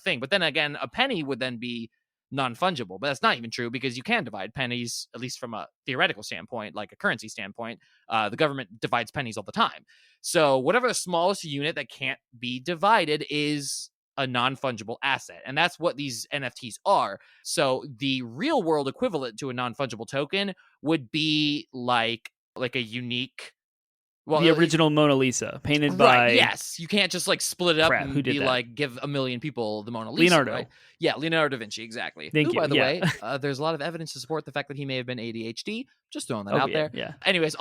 thing. But then again, a penny would then be non-fungible, but that's not even true, because you can divide pennies, at least from a theoretical standpoint, like a currency standpoint. The government divides pennies all the time. So whatever the smallest unit that can't be divided is a non-fungible asset. And that's what these NFTs are. So the real world equivalent to a non-fungible token would be like a unique, well, The original Mona Lisa, painted right, by yes. You can't just like split it up Crap, and who did be that? like, give a million people the Mona Lisa. Leonardo. Right? Yeah, Leonardo da Vinci, exactly. Thank Who, you, by the yeah. way, there's a lot of evidence to support the fact that he may have been ADHD. Just throwing that out yeah, there. yeah. Anyways,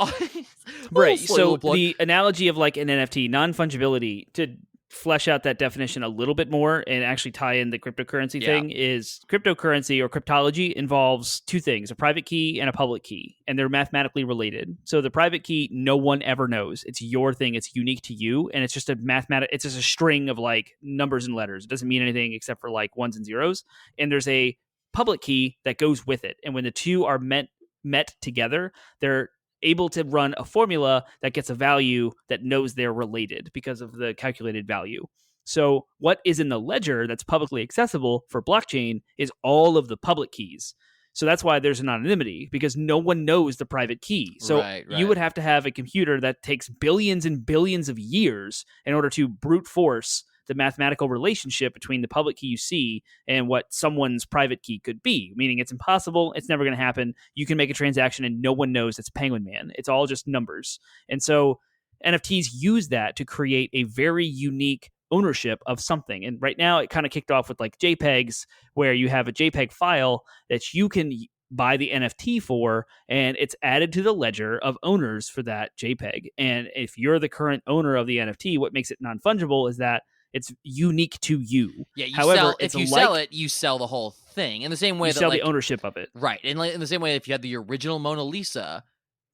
Right. slight So little plug. the analogy of like an NFT, non-fungibility, to flesh out that definition a little bit more and actually tie in the cryptocurrency Yeah. thing, is cryptocurrency or cryptology involves two things: a private key and a public key, and they're mathematically related. So the private key, no one ever knows. It's your thing. It's unique to you, and it's just it's just a string of like numbers and letters. It doesn't mean anything except for like ones and zeros. And there's a public key that goes with it, and when the two are met together, they're able to run a formula that gets a value that knows they're related because of the calculated value. So what is in the ledger that's publicly accessible for blockchain is all of the public keys. So that's why there's an anonymity, because no one knows the private key. So Right. you would have to have a computer that takes billions and billions of years in order to brute force the mathematical relationship between the public key you see and what someone's private key could be, meaning it's impossible. It's never going to happen. You can make a transaction and no one knows it's Penguin Man. It's all just numbers. And so NFTs use that to create a very unique ownership of something. And right now it kind of kicked off with like JPEGs, where you have a JPEG file that you can buy the NFT for, and it's added to the ledger of owners for that JPEG. And if you're the current owner of the NFT, what makes it non-fungible is that it's unique to you. Yeah, However, if you sell it, you sell the whole thing. In the same way you that sell like, the ownership of it. right. And in the same way, if you had the original Mona Lisa,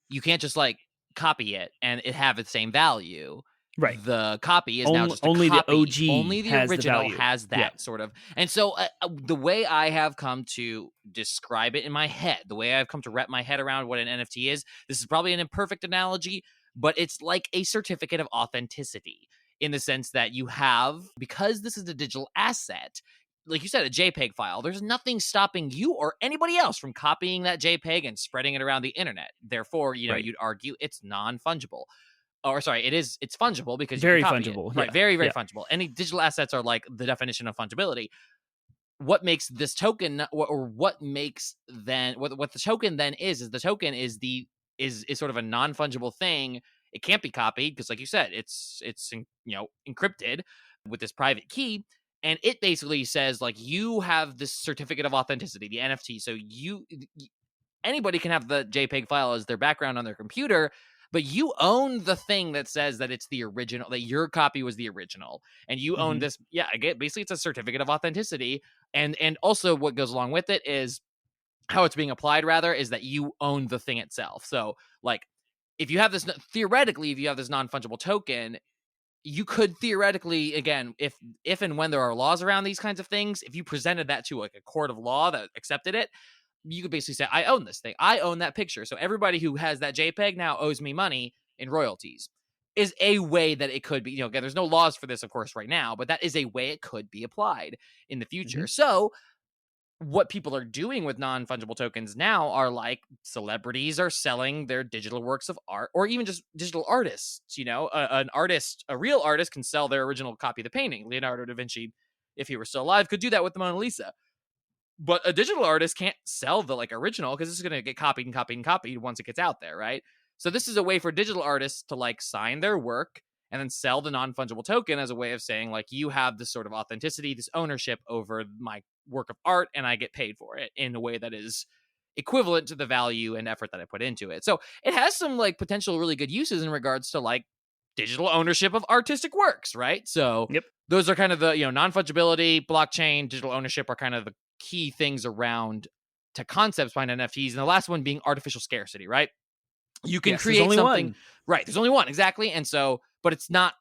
you can't just like copy it and it have the same value. Right. The copy is now just a only copy. the OG Only the has original the has that sort of. And so the way I have come to describe it in my head, the way I've come to wrap my head around what an NFT is, this is probably an imperfect analogy, but it's like a certificate of authenticity, in the sense that you have, because this is a digital asset, like you said, a JPEG file, there's nothing stopping you or anybody else from copying that JPEG and spreading it around the internet. Therefore, Right. you'd argue it's non-fungible. Or sorry, it's fungible, because very you can copy fungible. it. Right, Yeah. very, very Yeah. fungible. Any digital assets are like the definition of fungibility. What makes this token, or what makes then what the token then is the token is sort of a non-fungible thing. It can't be copied because, like you said, it's encrypted with this private key, and it basically says like you have this certificate of authenticity, the NFT. So anybody can have the JPEG file as their background on their computer, but you own the thing that says that it's the original, that your copy was the original, and you own this. Yeah, again, basically it's a certificate of authenticity, and also what goes along with it is how it's being applied, rather, is that you own the thing itself. So like, if you have this, theoretically, if you have this non-fungible token, you could theoretically, again, if and when there are laws around these kinds of things, if you presented that to like a court of law that accepted it, you could basically say, I own this thing. I own that picture. So everybody who has that JPEG now owes me money in royalties, is a way that it could be. Again, there's no laws for this, of course, right now, but that is a way it could be applied in the future. So what people are doing with non-fungible tokens now are like, celebrities are selling their digital works of art, or even just digital artists. A real artist can sell their original copy of the painting. Leonardo da Vinci, if he were still alive, could do that with the Mona Lisa. But a digital artist can't sell the like original, because it's going to get copied and copied and copied once it gets out there, right? So this is a way for digital artists to like sign their work and then sell the non-fungible token as a way of saying like, you have this sort of authenticity, this ownership over my work of art, and I get paid for it in a way that is equivalent to the value and effort that I put into it. So it has some like potential really good uses in regards to like digital ownership of artistic works, right? So those are kind of the, non-fungibility, blockchain, digital ownership are kind of the key things around to concepts behind NFTs. And the last one being artificial scarcity, right? you can Yes, there's create only something. one. Right. There's only one. Exactly. And so, but it's not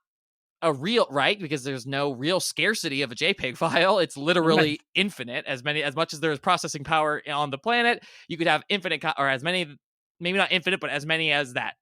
a real, right, because there's no real scarcity of a JPEG file. It's literally Right. infinite. As much as there is processing power on the planet, you could have infinite or as many, maybe not infinite, but as many as that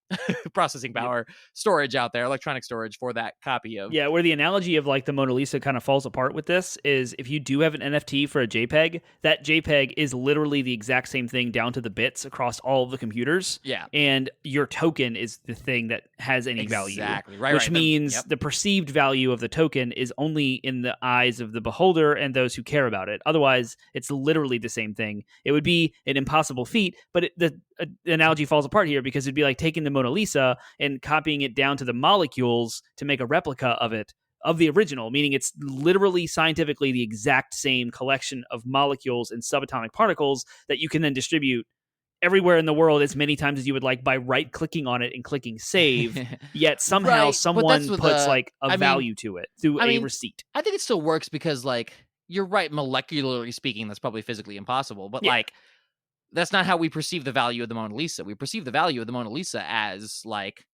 processing Yep. power storage out there, electronic storage for that copy of. Yeah, where the analogy of like the Mona Lisa kind of falls apart with this is if you do have an NFT for a JPEG, that JPEG is literally the exact same thing down to the bits across all of the computers. Yeah. And your token is the thing that has any value. Exactly. Right. Which means Yep. the perceived value of the token is only in the eyes of the beholder and those who care about it. Otherwise, it's literally the same thing. It would be an impossible feat, but the analogy falls apart here because it'd be like taking the Mona Lisa and copying it down to the molecules to make a replica of it, of the original, meaning it's literally scientifically the exact same collection of molecules and subatomic particles that you can then distribute everywhere in the world as many times as you would like by right clicking on it and clicking save. Yet somehow Right, someone puts like a value to it through a receipt. I think it still works because, like, you're right, molecularly speaking, that's probably physically impossible. But like, that's not how we perceive the value of the Mona Lisa. We perceive the value of the Mona Lisa as like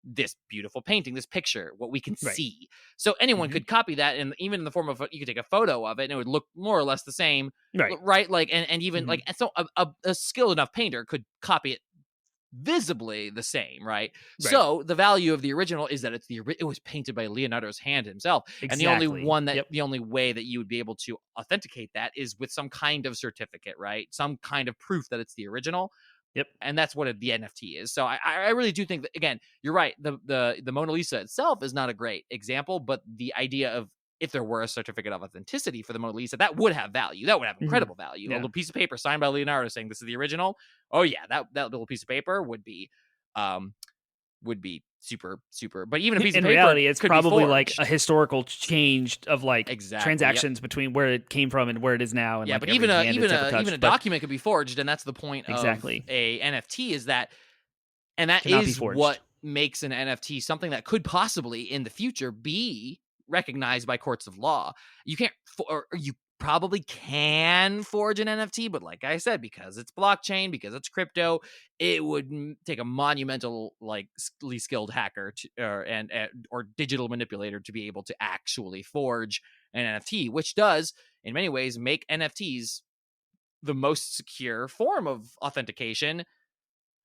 this beautiful painting, this picture, what we can see. So anyone could copy that, and even in the form of you could take a photo of it, and it would look more or less the same, right? Like, and even like, and so a skilled enough painter could copy it visibly the same, right? So the value of the original is that it was painted by Leonardo's hand himself, and the only way that you would be able to authenticate that is with some kind of certificate, right? Some kind of proof that it's the original. And that's what the NFT is. So I really do think that, again, you're right. The Mona Lisa itself is not a great example, but the idea of if there were a certificate of authenticity for the Mona Lisa, that would have value. That would have incredible value. A little piece of paper signed by Leonardo saying this is the original. Oh yeah, that little piece of paper would be super, super. But even a piece of paper, in reality, it's probably like a a historical change of like transactions between where it came from and where it is now. And yeah, like but even a but document could be forged, and that's the point of a NFT is that, and that is what makes an NFT something that could possibly in the future be recognized by courts of law. You can't, or you probably can forge an NFT, but like I said, because it's blockchain, because it's crypto, it would take a monumental, like, skilled hacker or digital manipulator to be able to actually forge an NFT, which does in many ways make NFTs the most secure form of authentication,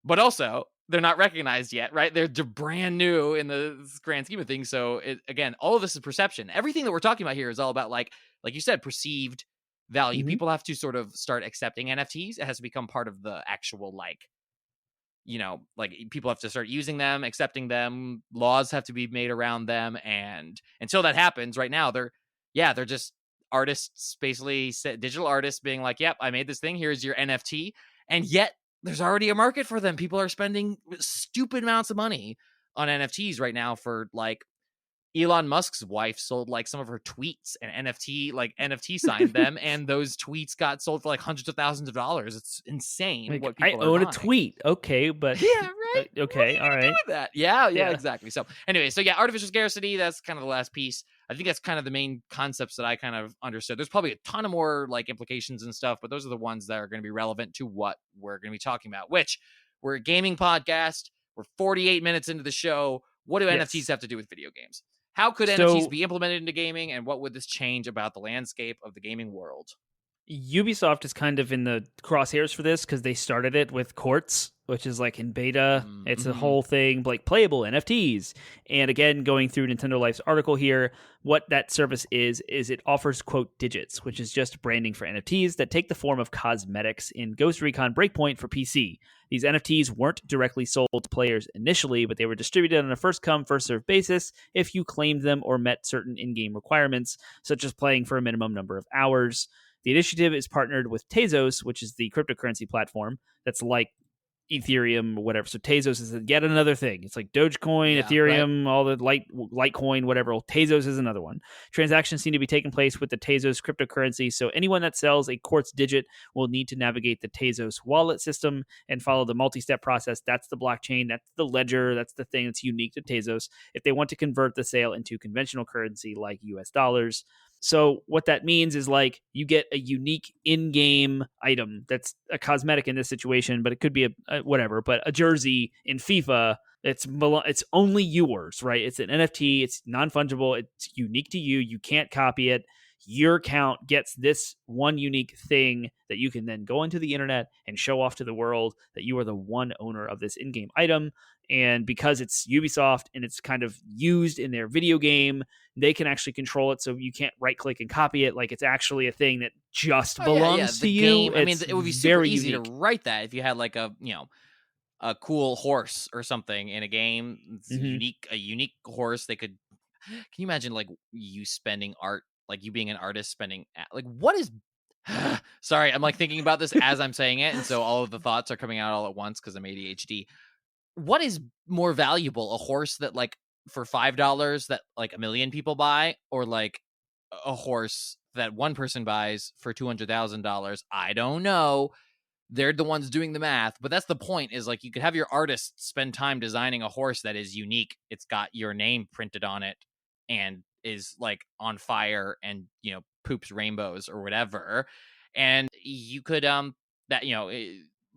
but also they're not recognized yet, right? They're brand new in the grand scheme of things. So again, all of this is perception. Everything that we're talking about here is all about, like you said, perceived value. People have to sort of start accepting NFTs. It has to become part of the actual, like, like people have to start using them, accepting them. Laws have to be made around them. And until that happens, right now, they're just artists, basically digital artists being like, yep, I made this thing. Here's your NFT. And yet there's already a market for them. People are spending stupid amounts of money on NFTs right now for, like, Elon Musk's wife sold like some of her tweets and NFT signed them, and those tweets got sold for like hundreds of thousands of dollars. It's insane. Like, what people I own buying. a tweet. Okay, but yeah, right. Okay, all right. With that. Yeah, exactly. So anyway, artificial scarcity, that's kind of the last piece. I think that's kind of the main concepts that I kind of understood. There's probably a ton of more like implications and stuff, but those are the ones that are going to be relevant to what we're going to be talking about, which we're a gaming podcast. We're 48 minutes into the show. What do NFTs have to do with video games? How could NFTs be implemented into gaming, and what would this change about the landscape of the gaming world? Ubisoft is kind of in the crosshairs for this because they started it with Quartz, which is like in beta. It's a whole thing, like playable NFTs. And again, going through Nintendo Life's article here, what that service is it offers, quote, digits, which is just branding for NFTs that take the form of cosmetics in Ghost Recon Breakpoint for PC. These NFTs weren't directly sold to players initially, but they were distributed on a first-come, first-served basis if you claimed them or met certain in-game requirements, such as playing for a minimum number of hours. The initiative is partnered with Tezos, which is the cryptocurrency platform that's like Ethereum or whatever. So Tezos is yet another thing. It's like Dogecoin, Ethereum, all the Litecoin, whatever. Well, Tezos is another one. Transactions seem to be taking place with the Tezos cryptocurrency. So anyone that sells a Quartz digit will need to navigate the Tezos wallet system and follow the multi-step process. That's the blockchain. That's the ledger. That's the thing that's unique to Tezos if they want to convert the sale into conventional currency like US dollars. So what that means is like you get a unique in-game item that's a cosmetic in this situation, but it could be a whatever, but a jersey in FIFA. It's only yours, right? It's an NFT. It's non-fungible. It's unique to you. You can't copy it. Your account gets this one unique thing that you can then go onto the internet and show off to the world that you are the one owner of this in-game item. And because it's Ubisoft and it's kind of used in their video game, they can actually control it, so you can't right click and copy it. Like, it's actually a thing that just belongs to the you. game. I mean, It's it would be super very easy unique. to write that if you had like a cool horse or something in a game. It's a unique horse. They could. Can you imagine like you spending art, like you being an artist spending like what is? Sorry, I'm like thinking about this as I'm saying it, and so all of the thoughts are coming out all at once because I'm ADHD. What is more valuable, a horse that like for $5 that like a million people buy, or like a horse that one person buys for $200,000? I don't know. They're the ones doing the math, but that's the point, is like you could have your artist spend time designing a horse that is unique. It's got your name printed on it and is like on fire and, poops rainbows or whatever. And you could,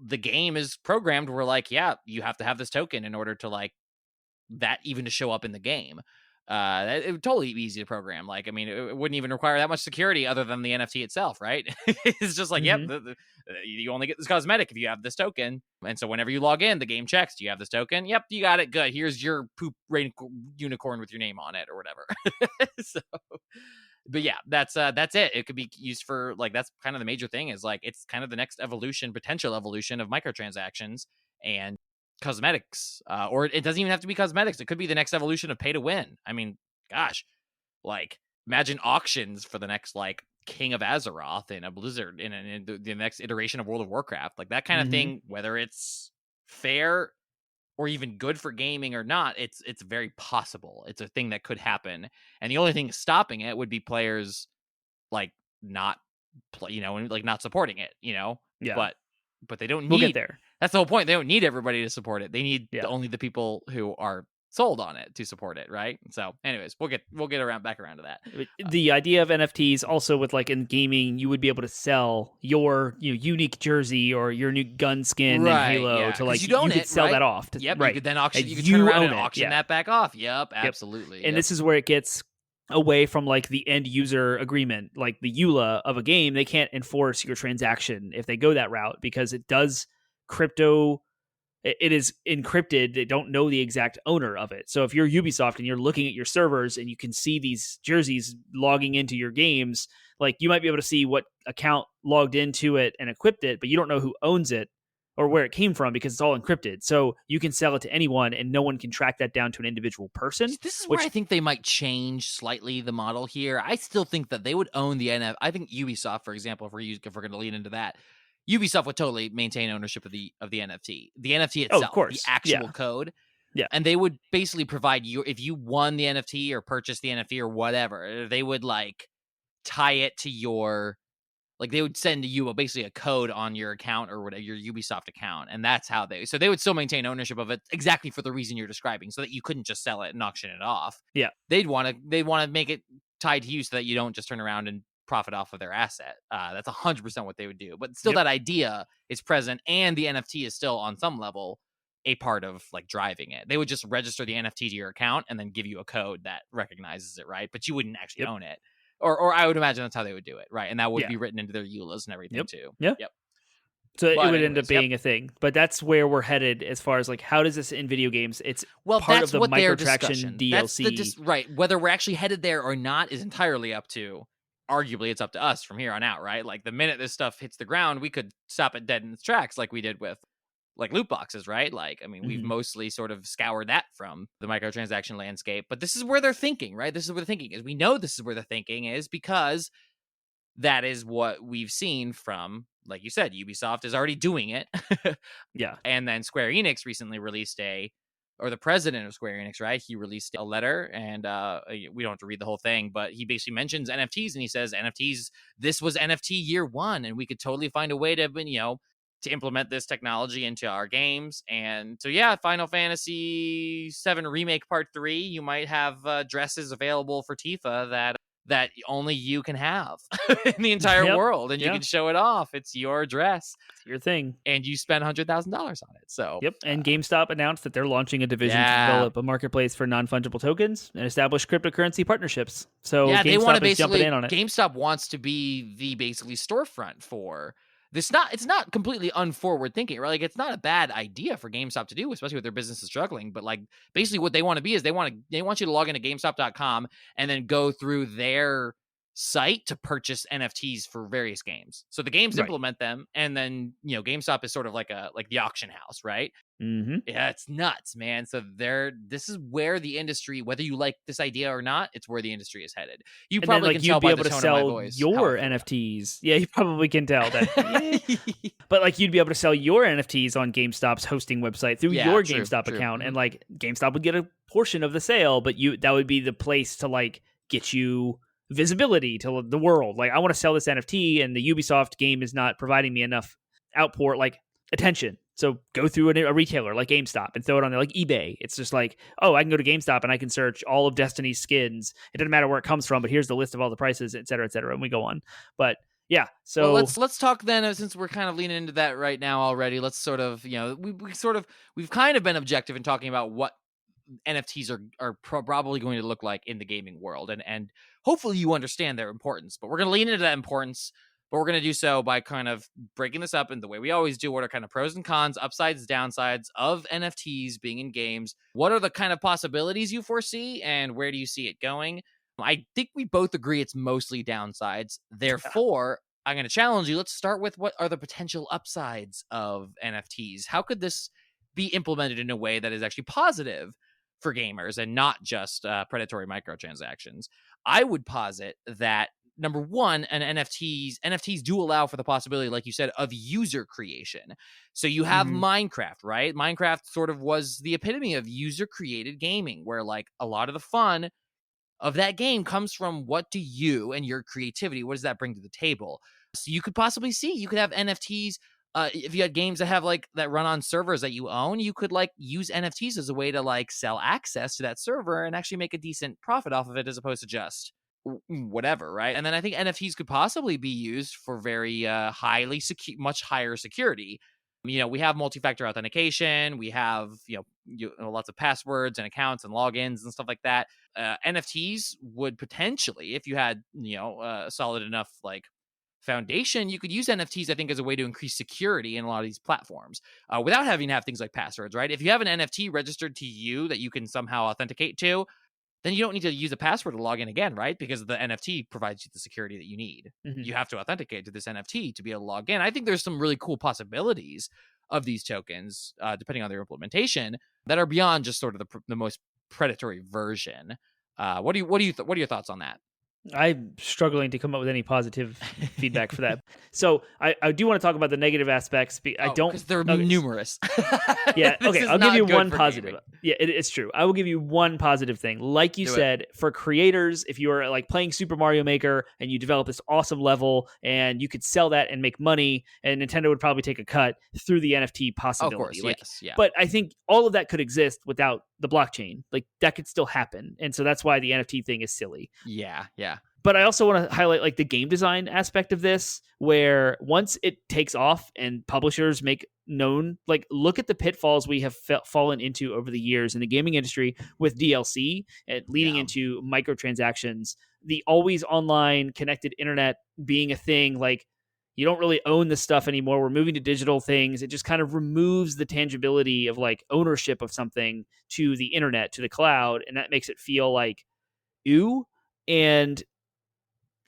the game is programmed where like, yeah, you have to have this token in order to like that even to show up in the game. It would totally be easy to program. Like, I mean, it wouldn't even require that much security other than the NFT itself, right? It's just like, yep, you only get this cosmetic if you have this token. And so whenever you log in, the game checks, do you have this token? Yep, you got it. Good. Here's your poop unicorn with your name on it or whatever. So, but yeah, that's it. It could be used for like, that's kind of the major thing, is like, it's kind of the next potential evolution of microtransactions and cosmetics, or it doesn't even have to be cosmetics. It could be the next evolution of pay to win. I mean, gosh, like imagine auctions for the next like King of Azeroth in a Blizzard in the next iteration of World of Warcraft, like that kind of thing. Whether it's fair or even good for gaming or not, it's very possible. It's a thing that could happen, and the only thing stopping it would be players like not play, and like not supporting it, Yeah. But they don't need. We'll get there. That's the whole point. They don't need everybody to support it. They need only the people who are sold on it to support it, right? So, anyways, we'll get back around to that. The idea of NFTs also, with like in gaming, you would be able to sell your unique jersey or your new gun skin in Halo to like you could sell that off. Yep, right. You could then auction. You could turn around and auction that back off. Yep, absolutely. And this is where it gets away from like the end user agreement, like the EULA of a game. They can't enforce your transaction if they go that route, because it does crypto. It is encrypted. They don't know the exact owner of it. So if you're Ubisoft and you're looking at your servers and you can see these jerseys logging into your games, like you might be able to see what account logged into it and equipped it, but you don't know who owns it or where it came from because it's all encrypted. So you can sell it to anyone and no one can track that down to an individual person. This is where I think they might change slightly the model here. I still think that they would own the NFT. I think Ubisoft, for example, if we're going to lean into that, Ubisoft would totally maintain ownership of the NFT. The NFT itself, of course. The actual code. Yeah. And they would basically provide you, if you won the NFT or purchased the NFT or whatever, they would like tie it to your, like they would send you basically a code on your account or whatever, your Ubisoft account. And that's how they would still maintain ownership of it exactly for the reason you're describing, so that you couldn't just sell it and auction it off. Yeah. They'd want to make it tied to you so that you don't just turn around and profit off of their asset. That's 100% what they would do. But still, that idea is present, and the NFT is still on some level a part of like driving it. They would just register the NFT to your account and then give you a code that recognizes it, right? But you wouldn't actually own it. Or I would imagine that's how they would do it, right? And that would be written into their EULAs and everything too. Yep. So it would end up being a thing. But that's where we're headed as far as like, how does this in video games? It's part of the microtransaction DLC. Right. Whether we're actually headed there or not is entirely up to, arguably it's up to us from here on out, right? Like the minute this stuff hits the ground, we could stop it dead in its tracks like we did with like loot boxes, right? Like, I mean, we've mostly sort of scoured that from the microtransaction landscape, but this is where they're thinking, right? This is where the thinking is. We know this is where the thinking is because that is what we've seen from, like you said, Ubisoft is already doing it. Yeah. And then Square Enix recently released or the president of Square Enix, right? He released a letter, and we don't have to read the whole thing, but he basically mentions NFTs, and he says NFTs, this was NFT year one, and we could totally find a way to, to implement this technology into our games. And so, yeah, Final Fantasy VII Remake Part 3, you might have dresses available for Tifa that only you can have in the entire Yep. world, and you Yeah. can show it off. It's your dress, It's your thing. and you spend $100,000 on it. So, Yep. And GameStop announced that they're launching a division to yeah. develop a marketplace for non-fungible tokens and establish cryptocurrency partnerships. So Yeah, they want to GameStop is jumping basically, in on it. GameStop wants to be the basically storefront for this. It's not completely unforward thinking, right? Like, it's not a bad idea for GameStop to do, especially with their business is struggling. But like, basically what they want to be is they want you to log into GameStop.com and then go through their site to purchase NFTs for various games. So the games Right. implement them, and then GameStop is sort of like the auction house, right? Mm-hmm. Yeah, it's nuts, man. So this is where the industry, whether you like this idea or not, it's where the industry is headed. You And probably then, can you'd tell be by able the to tone of my sell voice. your NFTs. Yeah, you probably can tell that. But like, you'd be able to sell your NFTs on GameStop's hosting website through your true, GameStop true. account, and like GameStop would get a portion of the sale, but that would be the place to like get you visibility to the world. Like, I want to sell this NFT, and the Ubisoft game is not providing me enough attention. So go through a retailer like GameStop and throw it on there, like eBay. It's just like, oh, I can go to GameStop and I can search all of Destiny's skins. It doesn't matter where it comes from, but here's the list of all the prices, et cetera, and we go on. But yeah, so well, let's talk then, since we're kind of leaning into that right now already. Let's sort of, we've kind of been objective in talking about what NFTs are probably going to look like in the gaming world, and hopefully you understand their importance. But we're going to lean into that importance. But we're going to do so by kind of breaking this up in the way we always do. What are kind of pros and cons, upsides, downsides of NFTs being in games? What are the kind of possibilities you foresee, and where do you see it going? I think we both agree it's mostly downsides. Therefore, I'm going to challenge you. Let's start with, what are the potential upsides of NFTs? How could this be implemented in a way that is actually positive for gamers and not just predatory microtransactions? I would posit that, number one, NFTs do allow for the possibility, like you said, of user creation. So you have Minecraft, right? Minecraft sort of was the epitome of user created gaming, where like a lot of the fun of that game comes from, what do you and your creativity, what does that bring to the table? So you could possibly you could have NFTs. If you had games that have like that run on servers that you own, you could like use NFTs as a way to like sell access to that server and actually make a decent profit off of it, as opposed to just whatever, right? And then I think NFTs could possibly be used for very highly secure, much higher security. We have multi-factor authentication. We have lots of passwords and accounts and logins and stuff like that. NFTs would potentially, if you had a solid enough like foundation, you could use NFTs, I think, as a way to increase security in a lot of these platforms without having to have things like passwords, right? If you have an NFT registered to you that you can somehow authenticate to, then you don't need to use a password to log in again, right? Because the NFT provides you the security that you need. You have to authenticate to this NFT to be able to log in. I think there's some really cool possibilities of these tokens, depending on their implementation, that are beyond just sort of the most predatory version. What are your thoughts on that? I'm struggling to come up with any positive feedback for that. So I do want to talk about the negative aspects. I don't, because they're numerous. Yeah. Okay. I'll give you one positive. Gaming. Yeah, it's true. I will give you one positive thing. Like you said, for creators, if you are like playing Super Mario Maker and you develop this awesome level and you could sell that and make money, and Nintendo would probably take a cut through the NFT possibility. Of course, yes. Yeah. But I think all of that could exist without the blockchain. Like, that could still happen. And so that's why the NFT thing is silly. Yeah. But I also want to highlight like the game design aspect of this, where once it takes off and publishers make known, like, look at the pitfalls we have fallen into over the years in the gaming industry with DLC and leading into microtransactions, the always online connected internet being a thing. Like, you don't really own this stuff anymore. We're moving to digital things. It just kind of removes the tangibility of like ownership of something to the internet, to the cloud. And that makes it feel like, ew. And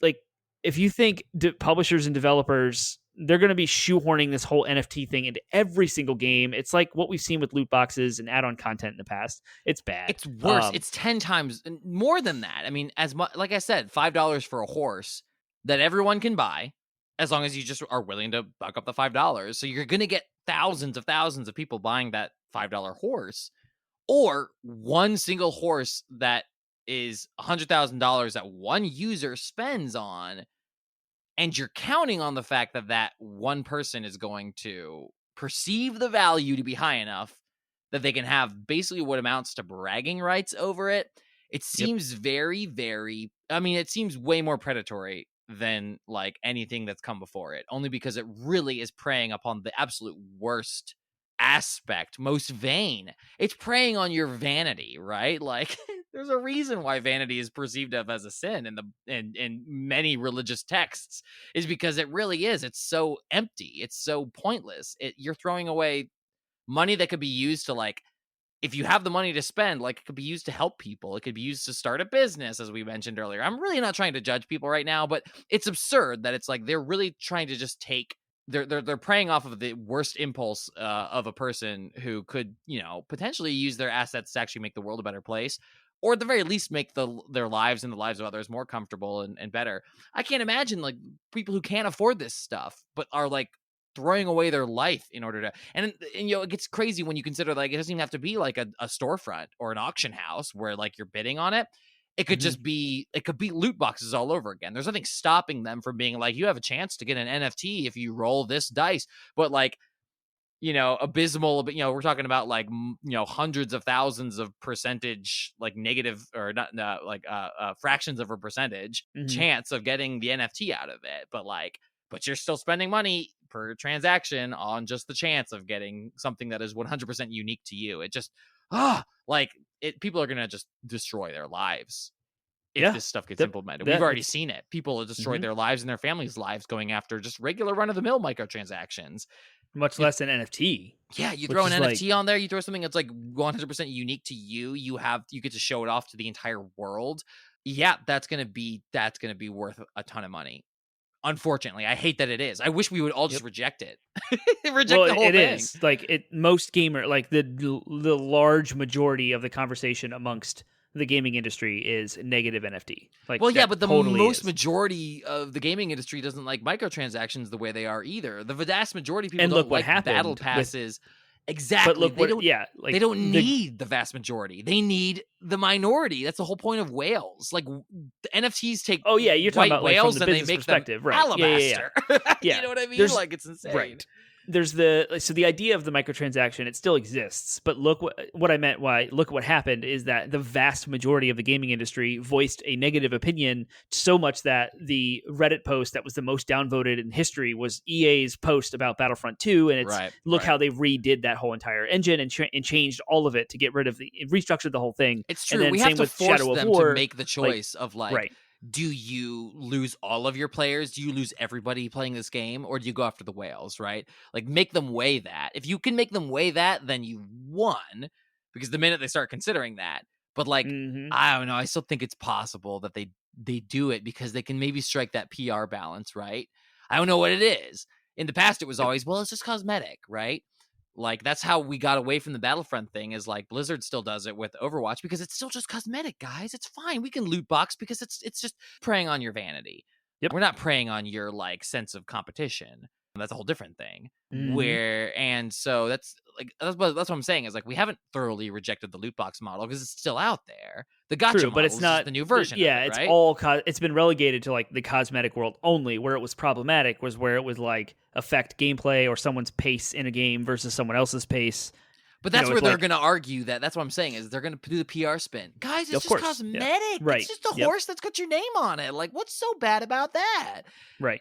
like, if you think publishers and developers, they're going to be shoehorning this whole NFT thing into every single game. It's like what we've seen with loot boxes and add-on content in the past. It's bad. It's worse. It's 10 times more than that. I mean, as much, like I said, $5 for a horse that everyone can buy, as long as you just are willing to buck up the $5. So you're going to get thousands of people buying that $5 horse, or one single horse that is $100,000 that one user spends on, and you're counting on the fact that that one person is going to perceive the value to be high enough that they can have basically what amounts to bragging rights over it. It seems very, very I mean, it seems way more predatory than like anything that's come before it, only because it really is preying upon the absolute worst aspect, most vain. It's preying on your vanity, right? Like there's a reason why vanity is perceived of as a sin in many religious texts, is because it really is. It's so empty. It's so pointless. You're throwing away money that could be used to, like, if you have the money to spend, like, it could be used to help people. It could be used to start a business, as we mentioned earlier. I'm really not trying to judge people right now, but it's absurd that it's like they're really trying to just take. They're preying off of the worst impulse of a person who could, potentially use their assets to actually make the world a better place, or at the very least make their lives and the lives of others more comfortable and better. I can't imagine like people who can't afford this stuff but are like throwing away their life in order to, and it gets crazy when you consider like it doesn't even have to be like a storefront or an auction house where like you're bidding on it. It could just be, it could be loot boxes all over again. There's nothing stopping them from being like, you have a chance to get an NFT if you roll this dice, but like, abysmal, but we're talking about like, hundreds of thousands of percentage, like negative or not, fractions of a percentage chance of getting the NFT out of it. But you're still spending money per transaction on just the chance of getting something that is 100% unique to you. It just, people are going to just destroy their lives if this stuff gets implemented. We've already seen it. People have destroyed their lives and their families' lives going after just regular run-of-the-mill microtransactions. Much less an NFT. Yeah, you throw an NFT on there, you throw something that's like 100% unique to you. You get to show it off to the entire world. Yeah, that's gonna be worth a ton of money. Unfortunately, I hate that it is. I wish we would all just reject it. Reject the whole thing. It is like most gamer, like the large majority of the conversation amongst the gaming industry is negative NFT. Like, well, yeah, but the totally majority of the gaming industry doesn't like microtransactions the way they are either. The vast majority of people and don't like battle passes. Exactly. But look, they don't need the vast majority. They need the minority. That's the whole point of whales. Like the NFTs take you're talking about whales like, from the and they make them right. alabaster. Yeah. You know what I mean? Like it's insane. Right. There's the idea of the microtransaction, it still exists, but look what I meant. Look what happened is that the vast majority of the gaming industry voiced a negative opinion, so much that the Reddit post that was the most downvoted in history was EA's post about Battlefront 2, and it's how they redid that whole entire engine and changed all of it to get rid of restructured the whole thing. It's true. And then we have to force them to make the choice of do you lose all of your players? Do you lose everybody playing this game? Or do you go after the whales, right? Like, make them weigh that. If you can make them weigh that, then you won. Because the minute they start considering that. But, like, I don't know. I still think it's possible that they do it because they can maybe strike that PR balance, right? I don't know what it is. In the past, it was always, well, it's just cosmetic, right? Like, that's how we got away from the Battlefront thing, is like Blizzard still does it with Overwatch because it's still just cosmetic, guys. It's fine. We can loot box because it's just preying on your vanity. We're not preying on your like sense of competition. That's a whole different thing. So that's what I'm saying is like we haven't thoroughly rejected the loot box model because it's still out there. The gacha model is just the new version. Yeah, of it, it's right? all it's been relegated to like the cosmetic world only. Where it was problematic was where it would like affect gameplay or someone's pace in a game versus someone else's pace. But that's where they're going to argue that. That's what I'm saying is they're going to do the PR spin. Guys, it's just cosmetic. Yeah. Right. It's just a horse that's got your name on it. Like, what's so bad about that? Right.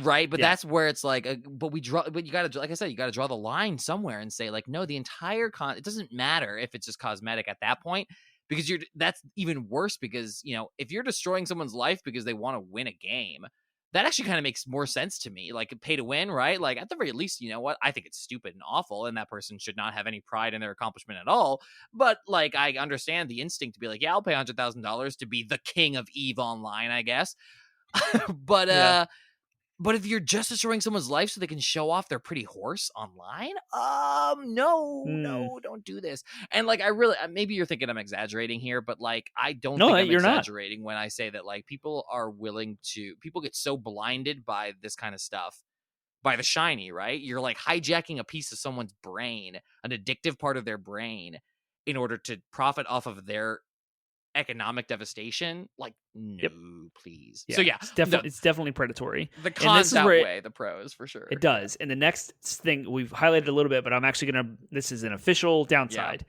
Right, but that's where it's like, but you got to, like I said, you got to draw the line somewhere and say, like, no, the entire it doesn't matter if it's just cosmetic at that point, because that's even worse because, if you're destroying someone's life because they want to win a game, that actually kind of makes more sense to me. Like, pay to win, right? Like, at the very least, you know what? I think it's stupid and awful, and that person should not have any pride in their accomplishment at all. But, like, I understand the instinct to be like, yeah, I'll pay $100,000 to be the king of EVE Online, I guess. But if you're just destroying someone's life so they can show off their pretty horse online, no, don't do this. And like, maybe you're thinking I'm exaggerating here, but like, I don't think I'm exaggerating when I say that like people get so blinded by this kind of stuff, by the shiny, right? You're like hijacking a piece of someone's brain, an addictive part of their brain, in order to profit off of their economic devastation. Like, no, please. So it's definitely predatory. The cons outweigh the pros for sure. It does. And the next thing we've highlighted a little bit, but I'm actually this is an official downside.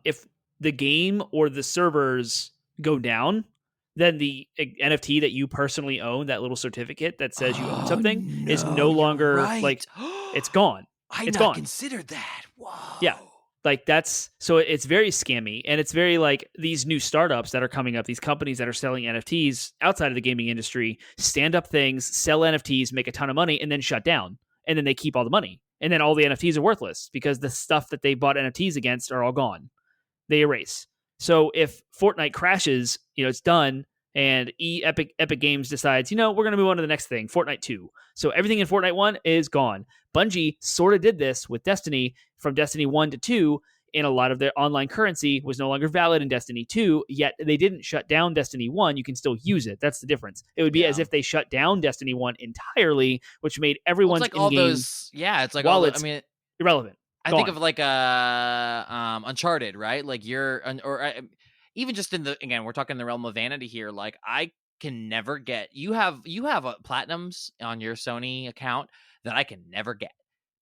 If the game or the servers go down, then the NFT that you personally own, that little certificate that says you own Oh something, is no, no you're longer right. like it's gone. I It's not gone. considered that. Yeah. Whoa. Like that's so it's very scammy, and it's very like these new startups that are coming up, these companies that are selling NFTs outside of the gaming industry, stand up things, sell NFTs, make a ton of money, and then shut down. And then they keep all the money. And then all the NFTs are worthless because the stuff that they bought NFTs against are all gone. They erase. So if Fortnite crashes, it's done, and Epic Games decides, we're going to move on to the next thing, Fortnite 2. So everything in Fortnite 1 is gone. Bungie sort of did this with Destiny from Destiny 1 to 2, and a lot of their online currency was no longer valid in Destiny 2, yet they didn't shut down Destiny 1. You can still use it. That's the difference. It would be as if they shut down Destiny 1 entirely, which made everyone's it's like all in-game those, it's like wallets all the, I mean, irrelevant. I think of like Uncharted, right? Like even just in the, again, we're talking the realm of vanity here. Like I can never get, you have platinums on your Sony account that I can never get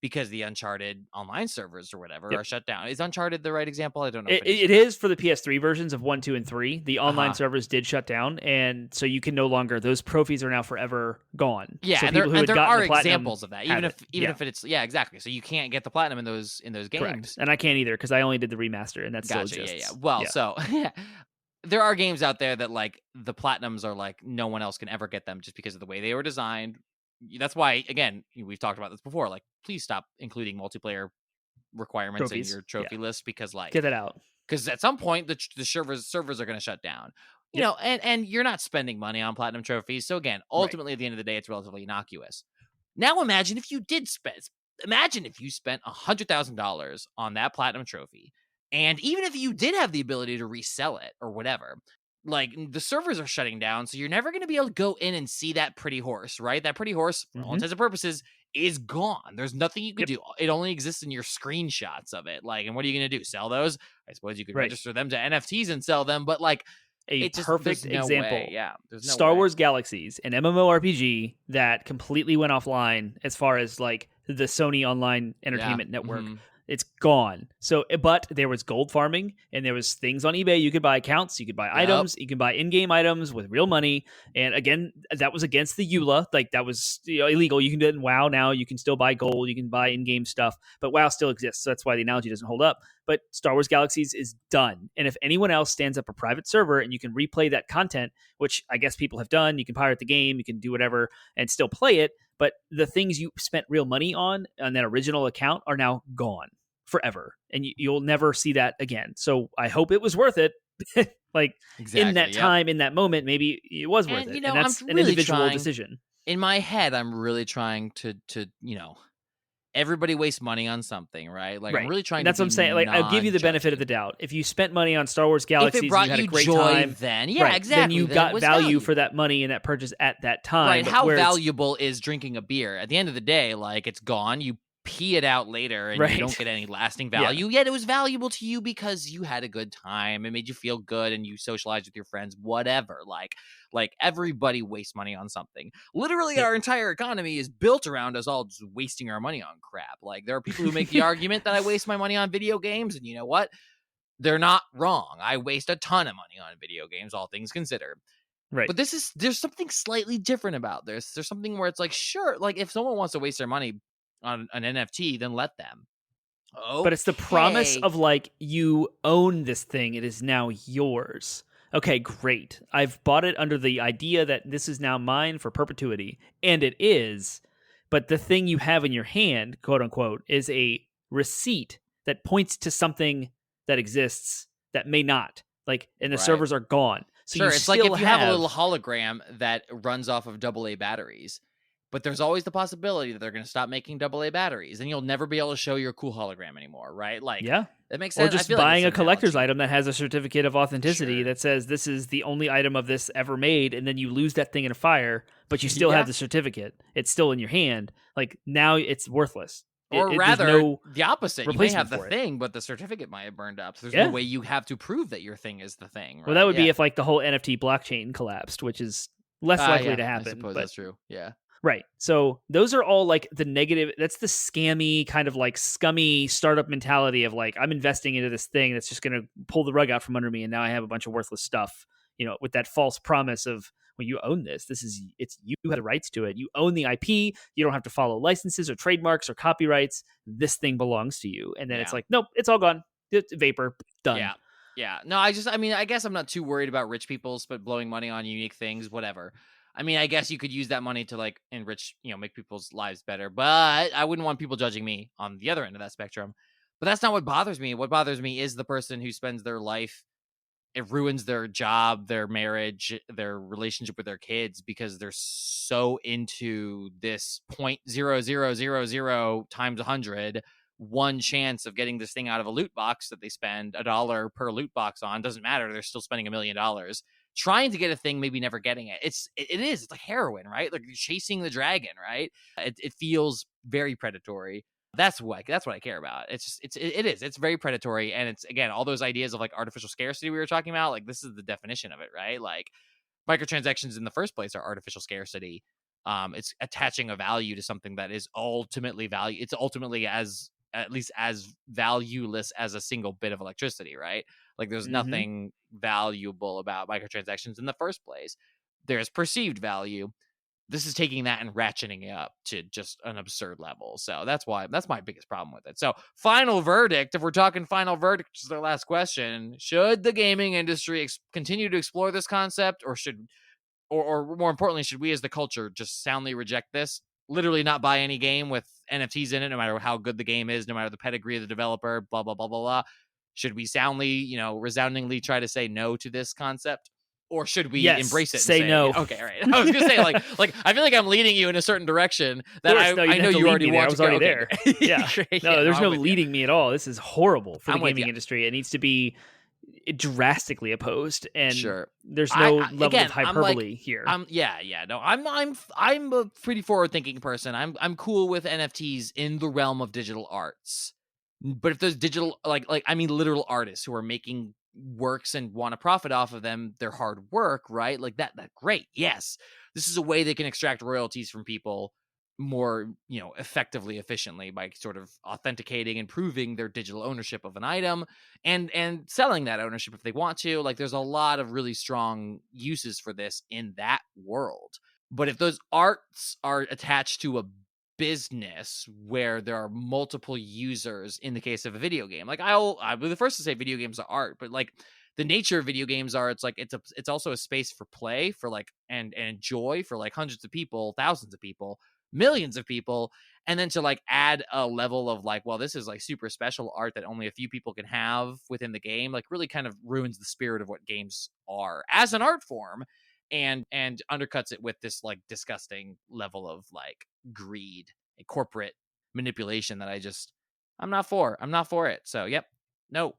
because the Uncharted online servers or whatever are shut down. Is Uncharted the right example? I don't know. It is for the PS3 versions of 1, 2, and 3. The online Uh-huh. servers did shut down, and so you can no longer. Those trophies are now forever gone. Yeah, so and there are the examples of that. Even if yeah. if it's exactly. So you can't get the platinum in those games. Correct. And I can't either because I only did the remaster, and that still Gotcha. exists. Yeah. Well, so there are games out there that like the platinums are like no one else can ever get them just because of the way they were designed. That's why, again, we've talked about this before. Like, please stop including multiplayer requirements Trophies. in your trophy list because, like, get that out. Because at some point the servers are going to shut down. You know, and you're not spending money on platinum trophies. So again, ultimately at the end of the day, it's relatively innocuous. Now imagine if you did spend. Imagine if you spent $100,000 on that platinum trophy, and even if you did have the ability to resell it or whatever, like the servers are shutting down, so you're never going to be able to go in and see that pretty horse, right? That pretty horse, for all intents and purposes, is gone. There's nothing you can do. It only exists in your screenshots of it. Like, and what are you going to do? Sell those? I suppose you could register them to NFTs and sell them, but like perfect example. Way. Yeah, there's no Star way. Wars Galaxies, an MMORPG that completely went offline as far as like the Sony Online Entertainment Network. It's gone. So, but there was gold farming, and there was things on eBay. You could buy accounts, you could buy items, you can buy in-game items with real money. And again, that was against the EULA. Like that was illegal. You can do it in WoW now. You can still buy gold. You can buy in-game stuff, but WoW still exists. So that's why the analogy doesn't hold up. But Star Wars Galaxies is done. And if anyone else stands up a private server and you can replay that content, which I guess people have done, you can pirate the game, you can do whatever and still play it. But the things you spent real money on that original account are now gone forever, and you'll never see that again. So I hope it was worth it. Like in that time, in that moment, maybe it was worth it. And that's an individual decision. In my head, I'm really trying to everybody wastes money on something, right? Like I'm really trying. And that's what I'm saying. Like I'll give you the benefit of the doubt. If you spent money on Star Wars Galaxies, if it brought you had you a great joy, time, then exactly. Then you got value for that money and that purchase at that time. Right? How valuable is drinking a beer? At the end of the day, like it's gone. You pee it out later and you don't get any lasting value, yet it was valuable to you because you had a good time, it made you feel good, and you socialized with your friends, whatever. Like everybody wastes money on something. Literally our entire economy is built around us all just wasting our money on crap. Like there are people who make the argument that I waste my money on video games, and you know what, they're not wrong. I waste a ton of money on video games, all things considered. Right. But there's something slightly different about this. There's something where it's like, sure, like if someone wants to waste their money on an NFT, then let them. But it's the promise of like, you own this thing, it is now yours. Okay, great. I've bought it under the idea that this is now mine for perpetuity, and it is. But the thing you have in your hand, quote unquote, is a receipt that points to something that exists that may not. Like, and the servers are gone. So sure, it's like if you have a little hologram that runs off of AA batteries. But there's always the possibility that they're going to stop making AA batteries, and you'll never be able to show your cool hologram anymore, right? Like, that makes sense. Or just buying a collector's item that has a certificate of authenticity that says this is the only item of this ever made, and then you lose that thing in a fire, but you still have the certificate. It's still in your hand. Like, now it's worthless. Or rather, the opposite. You may have the thing, but the certificate might have burned up. So there's no way you have to prove that your thing is the thing, right? Well, that would be if, like, the whole NFT blockchain collapsed, which is less likely to happen. I suppose that's true, yeah. Right. So those are all like the negative. That's the scammy kind of like scummy startup mentality of like, I'm investing into this thing that's just going to pull the rug out from under me, and now I have a bunch of worthless stuff. with that false promise of, well, you own this. You have the rights to it. You own the IP. You don't have to follow licenses or trademarks or copyrights. This thing belongs to you. And then it's Yeah. like, nope, it's all gone. It's vapor. Done. Yeah. Yeah. No, I guess I'm not too worried about rich people blowing money on unique things, whatever. I mean, I guess you could use that money to like enrich, make people's lives better, but I wouldn't want people judging me on the other end of that spectrum. But that's not what bothers me. What bothers me is the person who spends their life, it ruins their job, their marriage, their relationship with their kids because they're so into this 0.0000 times 100 one chance of getting this thing out of a loot box that they spend $1 per loot box on. Doesn't matter, they're still spending $1 million trying to get a thing, maybe never getting it. It's like heroin, right? Like you're chasing the dragon, right? It feels very predatory. That's what I care about. It's very predatory, and it's, again, all those ideas of like artificial scarcity we were talking about. Like, this is the definition of it, right? Like, microtransactions in the first place are artificial scarcity. It's attaching a value to something that is ultimately value. It's ultimately at least as valueless as a single bit of electricity, right? Like, there's nothing valuable about microtransactions in the first place. There's perceived value. This is taking that and ratcheting it up to just an absurd level. So that's my biggest problem with it. So, final verdict, if we're talking final verdict, which is our last question, should the gaming industry continue to explore this concept, or or more importantly, should we as the culture just soundly reject this? Literally not buy any game with NFTs in it, no matter how good the game is, no matter the pedigree of the developer, blah, blah, blah, blah, blah. Should we soundly, resoundingly try to say no to this concept? Or should we embrace it and say no? Okay, all right. I was gonna say, like I feel like I'm leading you in a certain direction that I know you already want. I was already there. Yeah. Great. No, there's no leading you. me at all. This is horrible for the I'm with gaming you. industry. It needs to be drastically opposed, and Sure. there's no level again, of hyperbole here. I'm a pretty forward thinking person. I'm cool with NFTs in the realm of digital arts. But if there's digital, I mean literal artists who are making works and want to profit off of them, their hard work, right? Like that great. Yes. This is a way they can extract royalties from people more, effectively, efficiently, by sort of authenticating and proving their digital ownership of an item and selling that ownership if they want to. Like, there's a lot of really strong uses for this in that world. But if those arts are attached to a business where there are multiple users, in the case of a video game, like I'll be the first to say video games are art, but like the nature of video games are, it's also a space for play, for like and joy for like hundreds of people, thousands of people, millions of people. And then to like add a level of like, well, this is like super special art that only a few people can have within the game, like really kind of ruins the spirit of what games are as an art form, and undercuts it with this like disgusting level of like greed and corporate manipulation that I'm not for it. So yep, no,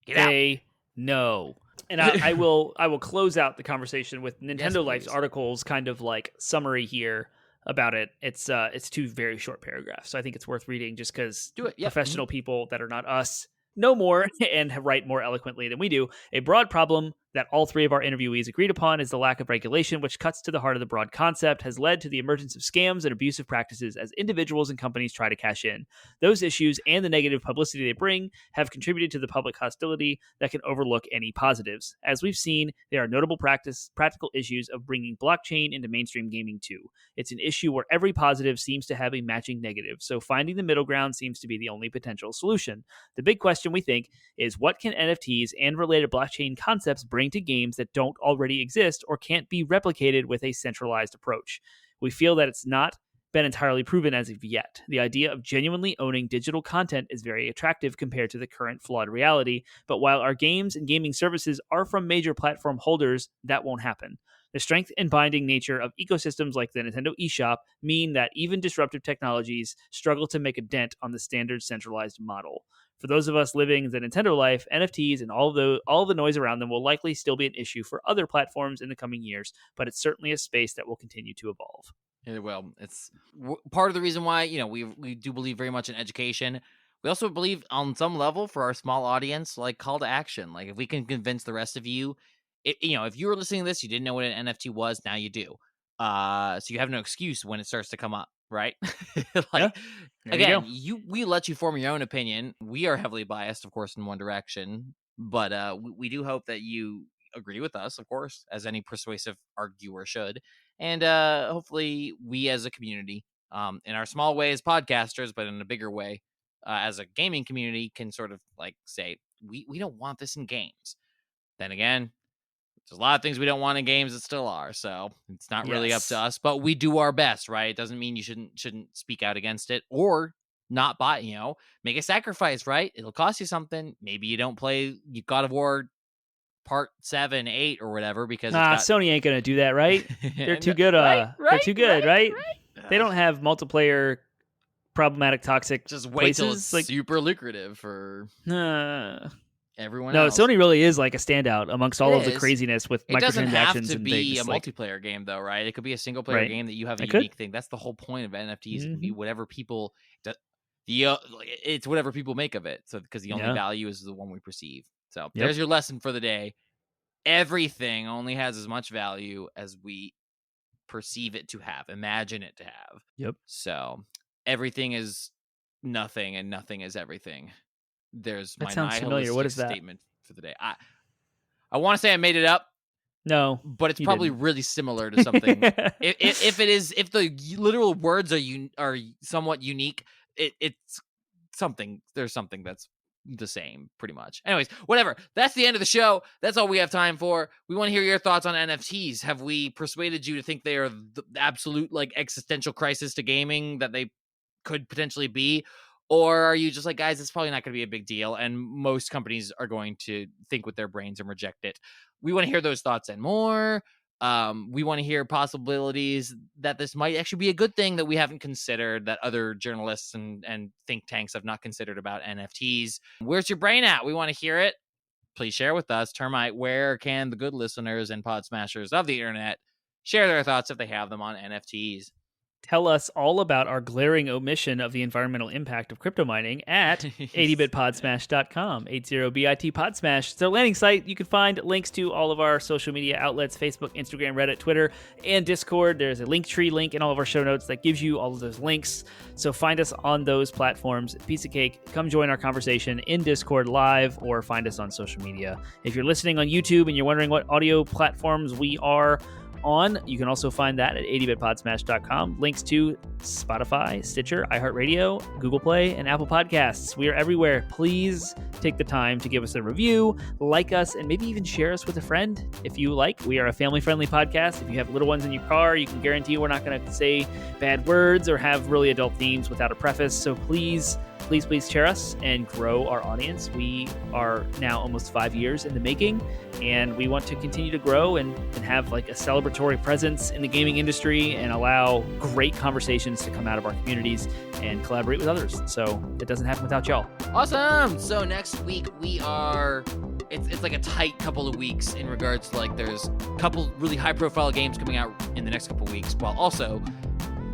get out. No. And I will close out the conversation with Nintendo Life's please. article's kind of like summary here about it. It's 2 very short paragraphs, so I think it's worth reading just because professional people that are not us know more and write more eloquently than we do. A broad problem that all 3 of our interviewees agreed upon is the lack of regulation, which cuts to the heart of the broad concept, has led to the emergence of scams and abusive practices as individuals and companies try to cash in. Those issues and the negative publicity they bring have contributed to the public hostility that can overlook any positives. As we've seen, there are notable practical issues of bringing blockchain into mainstream gaming too. It's an issue where every positive seems to have a matching negative, so finding the middle ground seems to be the only potential solution. The big question, we think, is what can NFTs and related blockchain concepts bring to games that don't already exist or can't be replicated with a centralized approach? We feel that it's not been entirely proven as of yet. The idea of genuinely owning digital content is very attractive compared to the current flawed reality, but while our games and gaming services are from major platform holders, that won't happen. The strength and binding nature of ecosystems like the Nintendo eShop mean that even disruptive technologies struggle to make a dent on the standard centralized model. For those of us living the Nintendo life, NFTs and all the noise around them will likely still be an issue for other platforms in the coming years, but it's certainly a space that will continue to evolve. It will. It's part of the reason why, we do believe very much in education. We also believe on some level, for our small audience, like call to action. Like if we can convince the rest of you, if you were listening to this, you didn't know what an NFT was, now you do. So you have no excuse when it starts to come up, right? Again, we let you form your own opinion. We are heavily biased, of course, in one direction, but we do hope that you agree with us, of course, as any persuasive arguer should. And hopefully we as a community, in our small way as podcasters, but in a bigger way as a gaming community, can sort of like say, we don't want this in games. Then again, there's a lot of things we don't want in games that still are, so it's not really up to us, but we do our best, right? It doesn't mean you shouldn't speak out against it or not buy, make a sacrifice, right? It'll cost you something. Maybe you don't play God of War Part 7, 8, or whatever because Sony ain't gonna do that, right? They're too good. They're too good, right? They don't have multiplayer problematic toxic just wait till places. it's super lucrative for everyone no, else. Sony really is like a standout amongst all of the craziness with microtransactions. It doesn't have to and be things. a multiplayer game, though, right? It could be a single player game that you have a unique thing. That's the whole point of NFTs. It can be whatever people it's whatever people make of it. So because the only value is the one we perceive. So there's your lesson for the day. Everything only has as much value as we perceive it to have, imagine it to have. Yep. So everything is nothing and nothing is everything. There's that my sounds familiar. What is that statement for the day? I want to say I made it up. No, but it's probably really similar to something. if the literal words are somewhat unique, it's something. There's something that's the same, pretty much. Anyways, whatever. That's the end of the show. That's all we have time for. We want to hear your thoughts on NFTs. Have we persuaded you to think they are the absolute like existential crisis to gaming that they could potentially be? Or are you just like, guys, it's probably not going to be a big deal, and most companies are going to think with their brains and reject it? We want to hear those thoughts and more. We want to hear possibilities that this might actually be a good thing that we haven't considered, that other journalists and think tanks have not considered about NFTs. Where's your brain at? We want to hear it. Please share with us. Termite, where can the good listeners and pod smashers of the internet share their thoughts if they have them on NFTs? Tell us all about our glaring omission of the environmental impact of crypto mining at 80bitpodsmash.com. 80bit podsmash. It's our landing site. You can find links to all of our social media outlets, Facebook, Instagram, Reddit, Twitter, and Discord. There's a Linktree link in all of our show notes that gives you all of those links. So find us on those platforms. Piece of cake. Come join our conversation in Discord live or find us on social media. If you're listening on YouTube and you're wondering what audio platforms we are on, you can also find that at 80bitpodsmash.com. Links to Spotify, Stitcher, iHeartRadio, Google Play, and Apple Podcasts. We are everywhere. Please take the time to give us a review, like us, and maybe even share us with a friend if you like. We are a family-friendly podcast. If you have little ones in your car, you can guarantee we're not going to say bad words or have really adult themes without a preface. So please share us and grow our audience. We are now almost 5 years in the making, and we want to continue to grow and have like a celebratory presence in the gaming industry and allow great conversations to come out of our communities and collaborate with others. So it doesn't happen without y'all. Awesome. So next week it's like a tight couple of weeks in regards to like there's a couple really high profile games coming out in the next couple of weeks, while also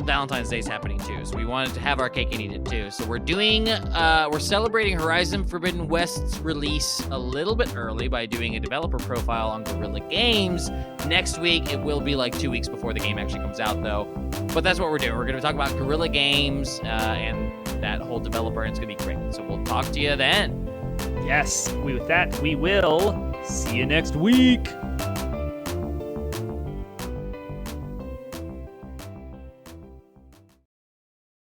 Valentine's Day is happening too, so we wanted to have our cake and eat it too. So we're celebrating Horizon Forbidden West's release a little bit early by doing a developer profile on Guerrilla Games. Next week, it will be like 2 weeks before the game actually comes out though. But that's what we're doing. We're going to talk about Guerrilla Games and that whole developer, and it's going to be great. So we'll talk to you then. Yes, with that, we will see you next week.